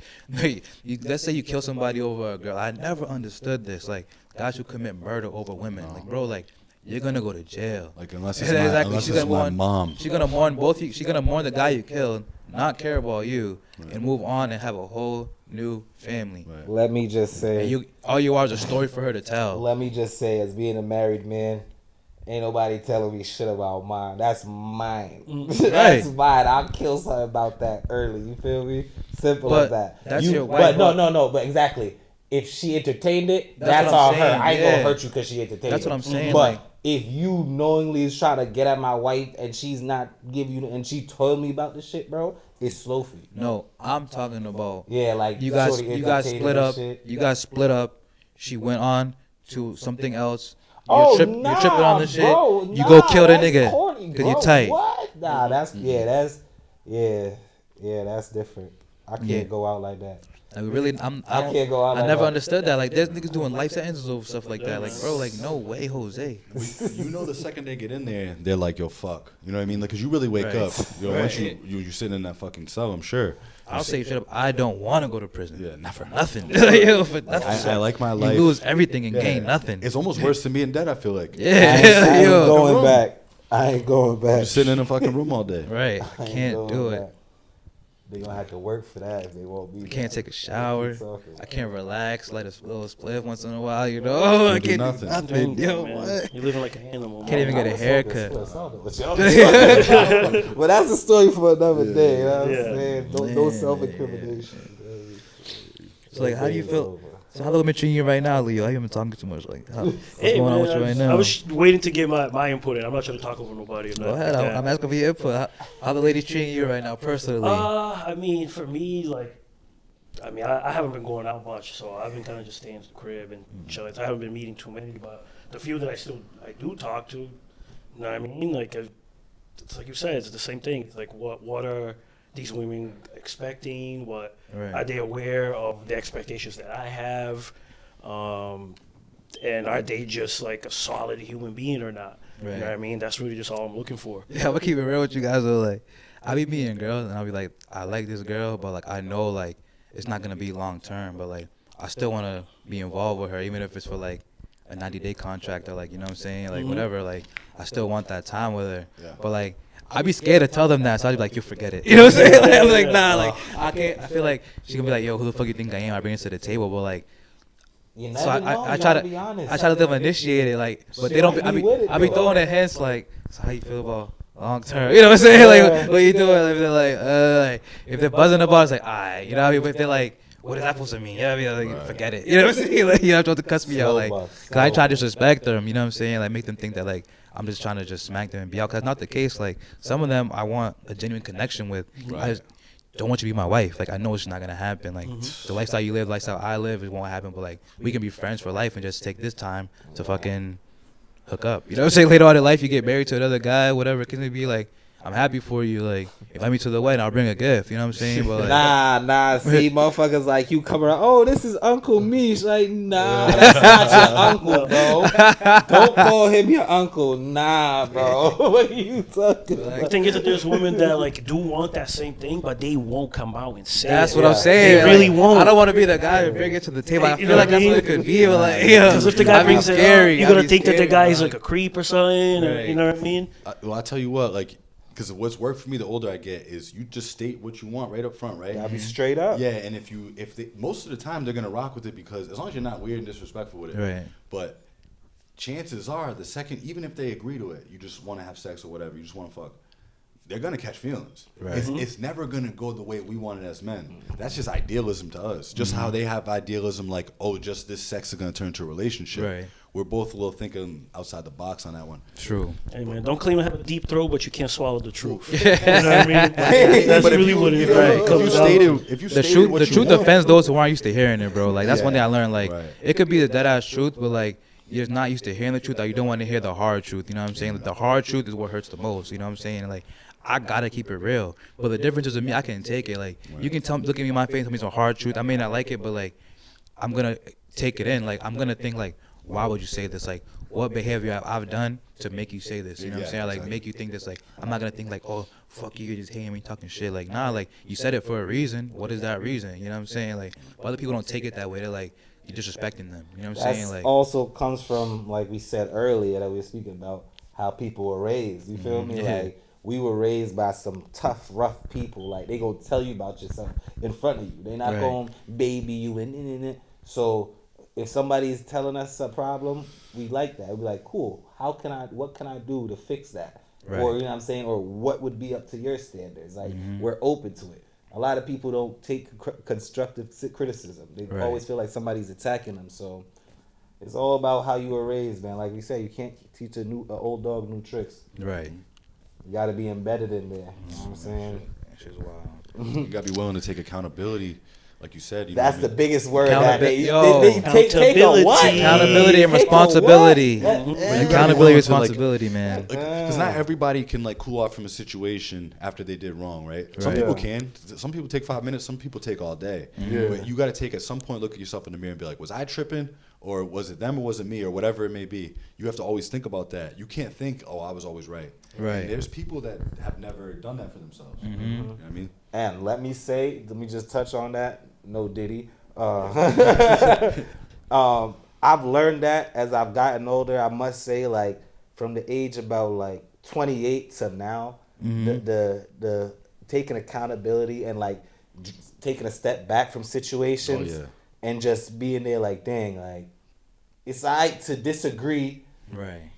Speaker 1: let's say you kill somebody over a girl. I never understood this. Like, guys who commit murder over women. Like, bro, like, you're going to go to jail.
Speaker 4: Like, unless it's
Speaker 1: Exactly.
Speaker 4: unless
Speaker 1: She's
Speaker 4: it's
Speaker 1: gonna
Speaker 4: my
Speaker 1: mourn-
Speaker 4: mom.
Speaker 1: She's going to mourn both you. She's going to mourn the guy you killed, not care about you, and move on and have a whole new family.
Speaker 4: Right.
Speaker 3: Let me just say.
Speaker 1: And all you are is a story for her to tell.
Speaker 3: Let me just say, as being a married man, ain't nobody telling me shit about mine. That's mine. That's
Speaker 1: Right.
Speaker 3: mine. I'll kill something about that early. You feel me? Simple
Speaker 1: But
Speaker 3: as that.
Speaker 1: that's
Speaker 3: You-
Speaker 1: your wife.
Speaker 3: But no. But exactly. If she entertained it,
Speaker 1: That's
Speaker 3: that's
Speaker 1: what I'm
Speaker 3: all her.
Speaker 1: saying,
Speaker 3: I ain't
Speaker 1: yeah.
Speaker 3: gonna hurt you because she entertained
Speaker 1: That's
Speaker 3: it.
Speaker 1: what I'm saying,
Speaker 3: But
Speaker 1: like-
Speaker 3: if you knowingly is trying to get at my wife and she's not give you, and she told me about this shit, bro, it's slow for you.
Speaker 1: No, I'm talking about
Speaker 3: Yeah, like
Speaker 1: you guys
Speaker 3: shorty
Speaker 1: split
Speaker 3: entertaining
Speaker 1: up.
Speaker 3: and shit.
Speaker 1: You guys split up. She went on to something else.
Speaker 3: Oh,
Speaker 1: You're tripping on the shit. You go kill the nigga because you tight.
Speaker 3: What? Nah, that's that's different. I can't
Speaker 1: Yeah.
Speaker 3: go out like that.
Speaker 1: Like really,
Speaker 3: I can't go out.
Speaker 1: I
Speaker 3: like
Speaker 1: never
Speaker 3: that.
Speaker 1: understood that. Like there's niggas doing life sentences over stuff like that. Like bro, like no way, Jose.
Speaker 4: You know, the second they get in there, they're like, yo, fuck. You know what I mean? Like, cause you really wake
Speaker 1: Right.
Speaker 4: up. You know, once
Speaker 1: Right.
Speaker 4: you sitting in that fucking cell, I'm sure.
Speaker 1: I'll say straight up, I don't want to go to prison.
Speaker 4: Yeah, not for
Speaker 1: Nothing. Yo, for nothing.
Speaker 4: I like my
Speaker 1: You
Speaker 4: life.
Speaker 1: lose everything and
Speaker 4: Yeah.
Speaker 1: gain nothing.
Speaker 4: It's almost worse than being dead, I feel like.
Speaker 1: Yeah,
Speaker 3: I ain't
Speaker 1: yo.
Speaker 3: going back. I ain't going back.
Speaker 4: Just sitting in a fucking room all day.
Speaker 1: Right,
Speaker 3: I ain't
Speaker 1: can't
Speaker 3: going
Speaker 1: do
Speaker 3: back.
Speaker 1: it.
Speaker 3: They gonna have to work for that if they won't be.
Speaker 1: I can't
Speaker 3: there.
Speaker 1: take a shower.
Speaker 3: Keep talking.
Speaker 1: I can't relax, light a little spliff once in a while. You know, I
Speaker 4: do
Speaker 1: can't
Speaker 4: nothing.
Speaker 1: do nothing. Yo,
Speaker 2: Man,
Speaker 1: what?
Speaker 2: you're living like an animal.
Speaker 1: Can't even get a
Speaker 3: I'm
Speaker 1: haircut.
Speaker 3: smoking Swiss. I don't know what y'all talking about. But that's a story for another day. You know what
Speaker 2: Yeah.
Speaker 3: I'm saying? No
Speaker 1: Man.
Speaker 3: self-incrimination.
Speaker 1: So like, how do you feel? So how the treating you right now, Leo? I haven't been talking too much. Like, what's
Speaker 2: Hey,
Speaker 1: going on
Speaker 2: man,
Speaker 1: with you right now?
Speaker 2: I was waiting to get my input in. I'm not trying to talk over nobody. Or
Speaker 1: Go
Speaker 2: nothing
Speaker 1: ahead.
Speaker 2: like that.
Speaker 1: I'm asking for your input. How the lady treating you right now, personally?
Speaker 2: I mean, for me, like, I mean, I haven't been going out much, so I've been kind of just staying in the crib and chilling. I haven't been meeting too many, but the few that I do talk to, you know what I mean? Like, it's like you said, it's the same thing. It's like, what are these women expecting? What
Speaker 1: Right.
Speaker 2: are they aware of the expectations that I have? And are they just like a solid human being or not?
Speaker 1: Right.
Speaker 2: You know what I mean? That's really just all I'm looking for.
Speaker 1: Yeah, I'm gonna keep it real with you guys. Though, like, I be meeting girls and I'll be like, I like this girl, but like, I know like it's not gonna be long term, but like, I still wanna be involved with her, even if it's for like a 90-day contract or like, you know what I'm saying, like whatever. Like, I still want that time with her,
Speaker 4: Yeah.
Speaker 1: but like, I'd be scared to tell them that, so I'd be like, you forget it. You know what I'm saying? Like, I'm like, nah, like, I can't. I feel like she gonna be like, yo, who the fuck you think I am? I bring it to the table, but like.
Speaker 3: You
Speaker 1: So
Speaker 3: never know.
Speaker 1: I
Speaker 3: You
Speaker 1: try
Speaker 3: gotta
Speaker 1: to
Speaker 3: be honest.
Speaker 1: I try to initiate it like, but they don't. I be throwing the hints like, so how you feel about long term? You know what I'm saying? Like, what you doing? If they're like, if they're buzzing about, it's like, alright, you know what I mean? But if they're like, what is that supposed to mean? Yeah, you know what I mean, like, forget it. You know what I'm saying? Like, you have to cuss me out, like, cause I try to disrespect them. You know what I'm saying? Like, make them think that like I'm just trying to just smack them and be out. Cause that's not the case. Like, some of them I want a genuine connection with. I just don't want you to be my wife. Like, I know it's not gonna happen. Like, the lifestyle you live, the lifestyle I live, it won't happen. But like, we can be friends for life and just take this time to fucking hook up. You know what I'm saying? Later on in life, you get married to another guy, whatever. Can it be like, I'm happy for you. Like, invite me to the wedding, I'll bring a gift. You know what I'm saying? But like,
Speaker 3: Nah. See, motherfuckers like you come around. Oh, this is Uncle Mish. Like, nah, that's not your uncle, bro. Don't call him your uncle. Nah, bro. What are you talking
Speaker 2: The
Speaker 3: about?
Speaker 2: thing is that there's women that like do want that same thing, but they won't come out and say
Speaker 1: that's
Speaker 2: it.
Speaker 1: what I'm saying.
Speaker 2: They really
Speaker 1: Like,
Speaker 2: won't.
Speaker 1: I don't want to be the guy to bring it to the table. I
Speaker 2: You
Speaker 1: feel
Speaker 2: know
Speaker 1: like
Speaker 2: what I
Speaker 1: that's what it
Speaker 2: mean?
Speaker 1: could be. But like, yeah,
Speaker 2: Because if the guy
Speaker 1: I'd be
Speaker 2: brings it
Speaker 1: scary.
Speaker 2: up, you're
Speaker 1: I'd
Speaker 2: gonna
Speaker 1: be
Speaker 2: think that the
Speaker 1: scared,
Speaker 2: guy is
Speaker 1: like-
Speaker 2: like a creep or something. Or,
Speaker 1: Right.
Speaker 2: you know what I mean?
Speaker 4: Well, I tell you what, like, because what's worked for me the older I get is you just state what you want right up front, right?
Speaker 3: Gotta be straight up.
Speaker 4: Yeah, and if they, most of the time they're gonna rock with it because as long as you're not weird and disrespectful with it.
Speaker 1: Right.
Speaker 4: But chances are the second, even if they agree to it, you just want to have sex or whatever, you just want to fuck. They're gonna catch feelings.
Speaker 1: Right.
Speaker 4: It's never gonna go the way we want it as men. That's just idealism to us. Just how they have idealism, like, oh, just this sex is gonna turn into a relationship.
Speaker 1: Right.
Speaker 4: We're both a little thinking outside the box on that one.
Speaker 1: True.
Speaker 2: Hey man, don't claim to have a deep throat, but you can't swallow the truth. You know what I mean? That's
Speaker 4: But if
Speaker 2: really
Speaker 4: you-
Speaker 2: what it is.
Speaker 1: Right.
Speaker 2: It
Speaker 4: If you
Speaker 2: comes down
Speaker 4: stated,
Speaker 2: to.
Speaker 4: if you
Speaker 1: The
Speaker 4: stated
Speaker 1: truth,
Speaker 4: what
Speaker 1: the
Speaker 4: you
Speaker 1: truth
Speaker 4: want-
Speaker 1: offends those who aren't used to hearing it, bro. Like, that's one thing I learned. Like,
Speaker 4: Right.
Speaker 1: it could be the dead ass truth, but like, you're not used to hearing the truth, or you don't want to hear the hard truth. You know what I'm saying? Like, the hard truth is what hurts the most. You know what I'm saying? Like, I gotta keep it real. But the difference is with me, I can take it. Like, you can look at me in my face, tell me some hard truth. I may not like it, but like, I'm gonna take it in. Like, I'm gonna think like, why would you say this? Like, what behavior I've done to make you say this? You know what I'm saying? Like, make you think this. Like, I'm not gonna think like, oh, fuck you, you're just hating me talking shit. Like, nah, like, you said it for a reason. What is that reason? You know what I'm saying? Like, other people don't take it that way. They're like, you're disrespecting them. You know what I'm saying?
Speaker 3: That
Speaker 1: Like,
Speaker 3: also comes from, like we said earlier, that we were speaking about how people were raised. You feel me?
Speaker 1: Yeah.
Speaker 3: Like, we were raised by some tough, rough people. Like, they gonna tell you about yourself in front of you. They not
Speaker 1: Right.
Speaker 3: gonna baby you and. So if somebody's telling us a problem, we like that. We like, cool. What can I do to fix that?
Speaker 1: Right.
Speaker 3: Or, you know what I'm saying? Or what would be up to your standards? Like, we're open to it. A lot of people don't take constructive criticism. They
Speaker 1: Right.
Speaker 3: always feel like somebody's attacking them. So it's all about how you were raised, man. Like we said, you can't teach an old dog new tricks.
Speaker 1: right.
Speaker 3: You got to be embedded in there. You know what I'm saying?
Speaker 1: That shit's wild.
Speaker 4: You gotta be willing to take accountability. like you said,
Speaker 3: That's the biggest word that they take a what?
Speaker 1: Accountability and responsibility. Accountability and responsibility, man.
Speaker 4: Because not everybody can like cool off from a situation after they did wrong, right? Some people can. Some people take 5 minutes. Some people take all day. But you got to take at some point, look at yourself in the mirror and be like, was I tripping? Or was it them or was it me? Or whatever it may be. You have to always think about that. You can't think, oh, I was always right.
Speaker 1: Right.
Speaker 4: And there's people that have never done that for themselves. You know what I mean?
Speaker 3: And let me just touch on that. No Diddy. I've learned that as I've gotten older. I must say, like from the age about like 28 to now, the taking accountability and like taking a step back from situations and just being there like, dang, like it's alright to disagree,
Speaker 1: right,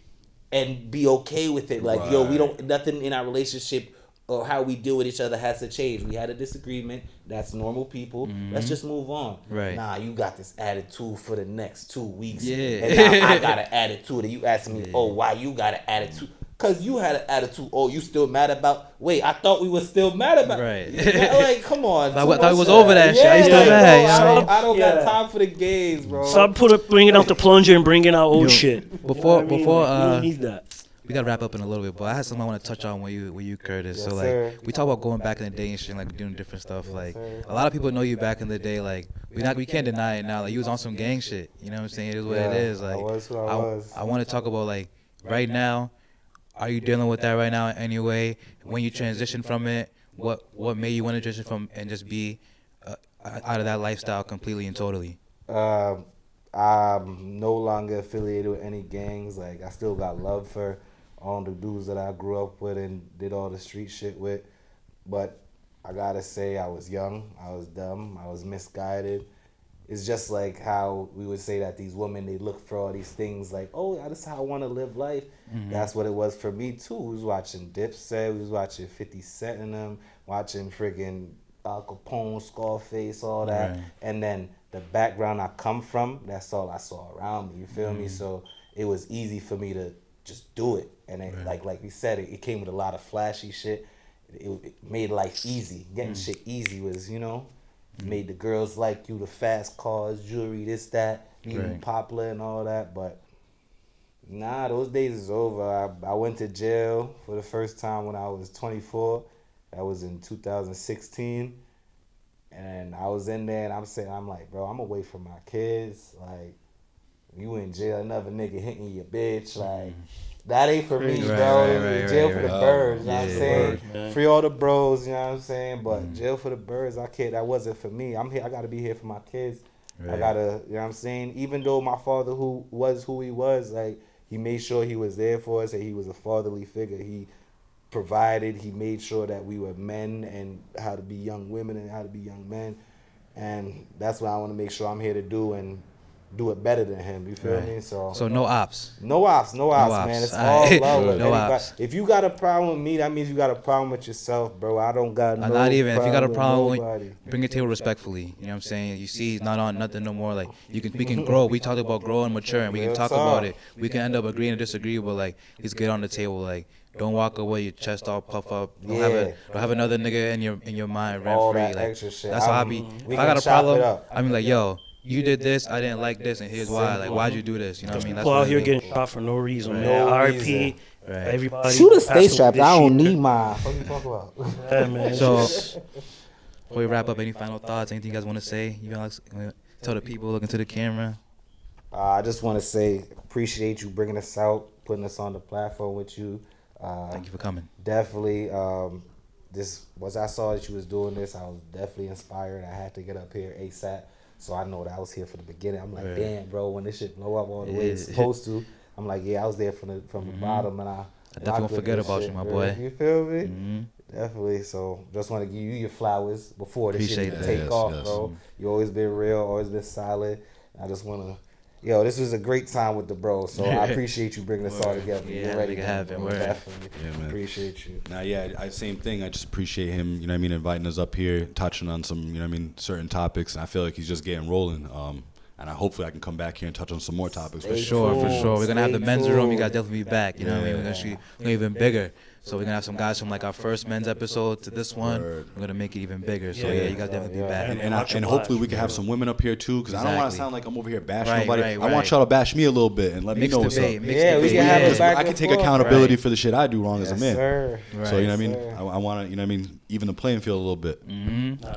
Speaker 3: and be okay with it. Like, yo, we don't nothing in our relationship or how we deal with each other has to change. We had a disagreement. That's normal people. Let's just move on.
Speaker 1: Right.
Speaker 3: Nah, you got this attitude for the next 2 weeks.
Speaker 1: Yeah.
Speaker 3: And now I got an attitude. And you asking me, oh, why you got an attitude? Because you had an attitude. Oh, you still mad about? Wait, I thought we were still mad about.
Speaker 1: Right.
Speaker 3: Like, come on.
Speaker 1: I thought it was over that shit. I used to mad.
Speaker 3: Bro, I don't got time for the games, bro.
Speaker 2: Stop bringing out the plunger and bringing out old shit.
Speaker 1: Before
Speaker 2: you don't need that.
Speaker 1: We gotta wrap up in a little bit, but I had something I want to touch on with you, Curtis.
Speaker 3: Yes,
Speaker 1: so like,
Speaker 3: sir.
Speaker 1: we talk about going back in the day and shit, like doing different stuff. Like, a lot of people know you back in the day. Like, we can't deny it now. Like, you was on some gang shit. You know what I'm saying? It is what it is. Like,
Speaker 3: I was.
Speaker 1: I want to talk about like right now. Are you dealing with that right now anyway? When you transition from it, what made you want to transition from and just be out of that lifestyle completely and totally?
Speaker 3: I'm no longer affiliated with any gangs. Like, I still got love for all the dudes that I grew up with and did all the street shit with. But I gotta say, I was young, I was dumb, I was misguided. It's just like how we would say that these women, they look for all these things like, oh, this is how I want to live life. That's what it was for me too. We was watching Dipset, we was watching 50 Cent and them, watching friggin' Al Capone, Scarface, all that. Right. And then the background I come from, that's all I saw around me, you feel me? So it was easy for me to just do it. And it, like we said, it came with a lot of flashy shit. It made life easy. Getting shit easy was, made the girls like you, the fast cars, jewelry, this, that, being popular and all that. But nah, those days is over. I went to jail for the first time when I was 24. That was in 2016. And I was in there and I'm like, bro, I'm away from my kids. Like, you in jail, another nigga hitting your bitch. Like, that ain't for me, bro. Jail for the birds, you know what I'm saying? Free all the bros, you know what I'm saying? But jail for the birds, that wasn't for me. I'm here, I gotta be here for my kids. I gotta, you know what I'm saying? Even though my father who he was, like, he made sure he was there for us and he was a fatherly figure. He provided, he made sure that we were men and how to be young women and how to be young men. And that's what I want to make sure I'm here to do and do it better than him. You feel me? So
Speaker 1: no ops.
Speaker 3: No ops, man. It's all love with
Speaker 1: no
Speaker 3: anybody.
Speaker 1: ops.
Speaker 3: If you got a problem with me, that means you got a problem with yourself, bro. I don't got no
Speaker 1: not even. If you got a
Speaker 3: with
Speaker 1: problem,
Speaker 3: nobody.
Speaker 1: bring it to him respectfully. You know what I'm saying? You see, he's not on nothing no more. Like, we can grow. We talked about growing, maturing. We can talk about it. We can end up agreeing to disagree, but like, let's get on the table. Like, don't walk away, your chest all puff up. Don't have another nigga in your mind rent
Speaker 3: All
Speaker 1: free.
Speaker 3: that
Speaker 1: Like,
Speaker 3: extra shit.
Speaker 1: that's how I be. If I got a problem, I mean, like, yo, you did this, I didn't like this, and here's why. Like, why'd you do this? You know what I mean?
Speaker 2: People out here getting shot for no reason, man. RP, everybody.
Speaker 3: Shoot a stay strapped. I don't need my. What are you talking about?
Speaker 2: Yeah, man.
Speaker 1: So, before we wrap up, any final thoughts? Anything you guys want to say? You guys tell the people, look into the camera.
Speaker 3: I just want to say, appreciate you bringing us out, putting us on the platform with you.
Speaker 1: Thank you for coming.
Speaker 3: Definitely. Once I saw that you was doing this, I was definitely inspired. I had to get up here ASAP. So I know that I was here for the beginning. I'm like, damn, bro, when this shit blow up all the way it's supposed to, I'm like, I was there from the bottom, and I
Speaker 1: definitely won't forget about you, my boy.
Speaker 3: You feel me? Definitely. So just want to give you your flowers before this shit even take off, bro. You always been real, always been solid. I just want to. This was a great time with the bros, so I appreciate you bringing us all together.
Speaker 1: Yeah, ready to have it.
Speaker 3: Definitely.
Speaker 4: Yeah, man.
Speaker 3: Appreciate you.
Speaker 4: Same thing. I just appreciate him, you know what I mean, inviting us up here, touching on some, you know what I mean, certain topics. And I feel like he's just getting rolling. And hopefully I can come back here and touch on some more topics.
Speaker 1: For sure. We're going to have the men's room. You guys definitely be back. You know what I mean? We're going to even bigger. So we're gonna have some guys from like our first men's episode to this one.
Speaker 4: Word.
Speaker 1: We're gonna make it even bigger. So
Speaker 2: Yeah.
Speaker 1: yeah, you guys definitely be back.
Speaker 4: And hopefully we can have some women up here too, because I don't want to
Speaker 1: Exactly.
Speaker 4: sound like I'm over here bashing
Speaker 1: Right,
Speaker 4: nobody.
Speaker 1: right,
Speaker 4: I want
Speaker 1: right.
Speaker 4: y'all to bash me a little bit and let me
Speaker 1: Mixed
Speaker 4: know what's up.
Speaker 1: debate, mixed
Speaker 3: Yeah, we
Speaker 1: debate.
Speaker 3: can have
Speaker 1: Yeah.
Speaker 3: it back
Speaker 4: I
Speaker 3: and
Speaker 4: can take
Speaker 3: forth.
Speaker 4: accountability
Speaker 1: Right.
Speaker 4: for the shit I do wrong as a
Speaker 3: Yes,
Speaker 4: man.
Speaker 3: sir.
Speaker 1: Right.
Speaker 4: So you know what I mean?
Speaker 3: Yes, sir.
Speaker 4: I want to, you know what I mean, even the playing field a little bit.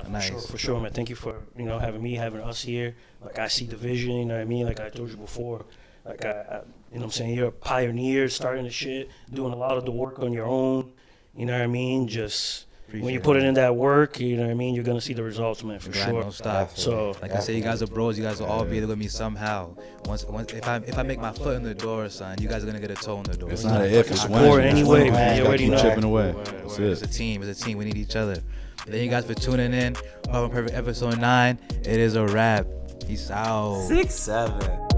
Speaker 1: Nice.
Speaker 2: For sure, man. Thank you for having us here. Like I see the vision, you know what I mean? Like I told you before, like I you know what I'm saying, you're a pioneer starting the shit, doing a lot of the work on your own. You know what I mean? Just when you put it in that work, you know what I mean, you're gonna see the results, man, for
Speaker 1: Grind
Speaker 2: sure.
Speaker 1: don't stop.
Speaker 2: So
Speaker 1: Like I said, you guys are bros. You guys will all be there with me somehow. Once if I make my foot in the door, son, you guys are gonna get a toe in the door.
Speaker 4: It's not an if, it's when.
Speaker 2: support anyway, man. You
Speaker 4: Gotta
Speaker 2: already
Speaker 4: keep
Speaker 2: know.
Speaker 4: chipping away.
Speaker 1: Word,
Speaker 4: That's
Speaker 1: word.
Speaker 4: it.
Speaker 1: It's a team. It's a team. We need each other. Thank you guys for tuning in. Far From Perfect episode 9. It is a wrap. Peace out.
Speaker 3: 6'7".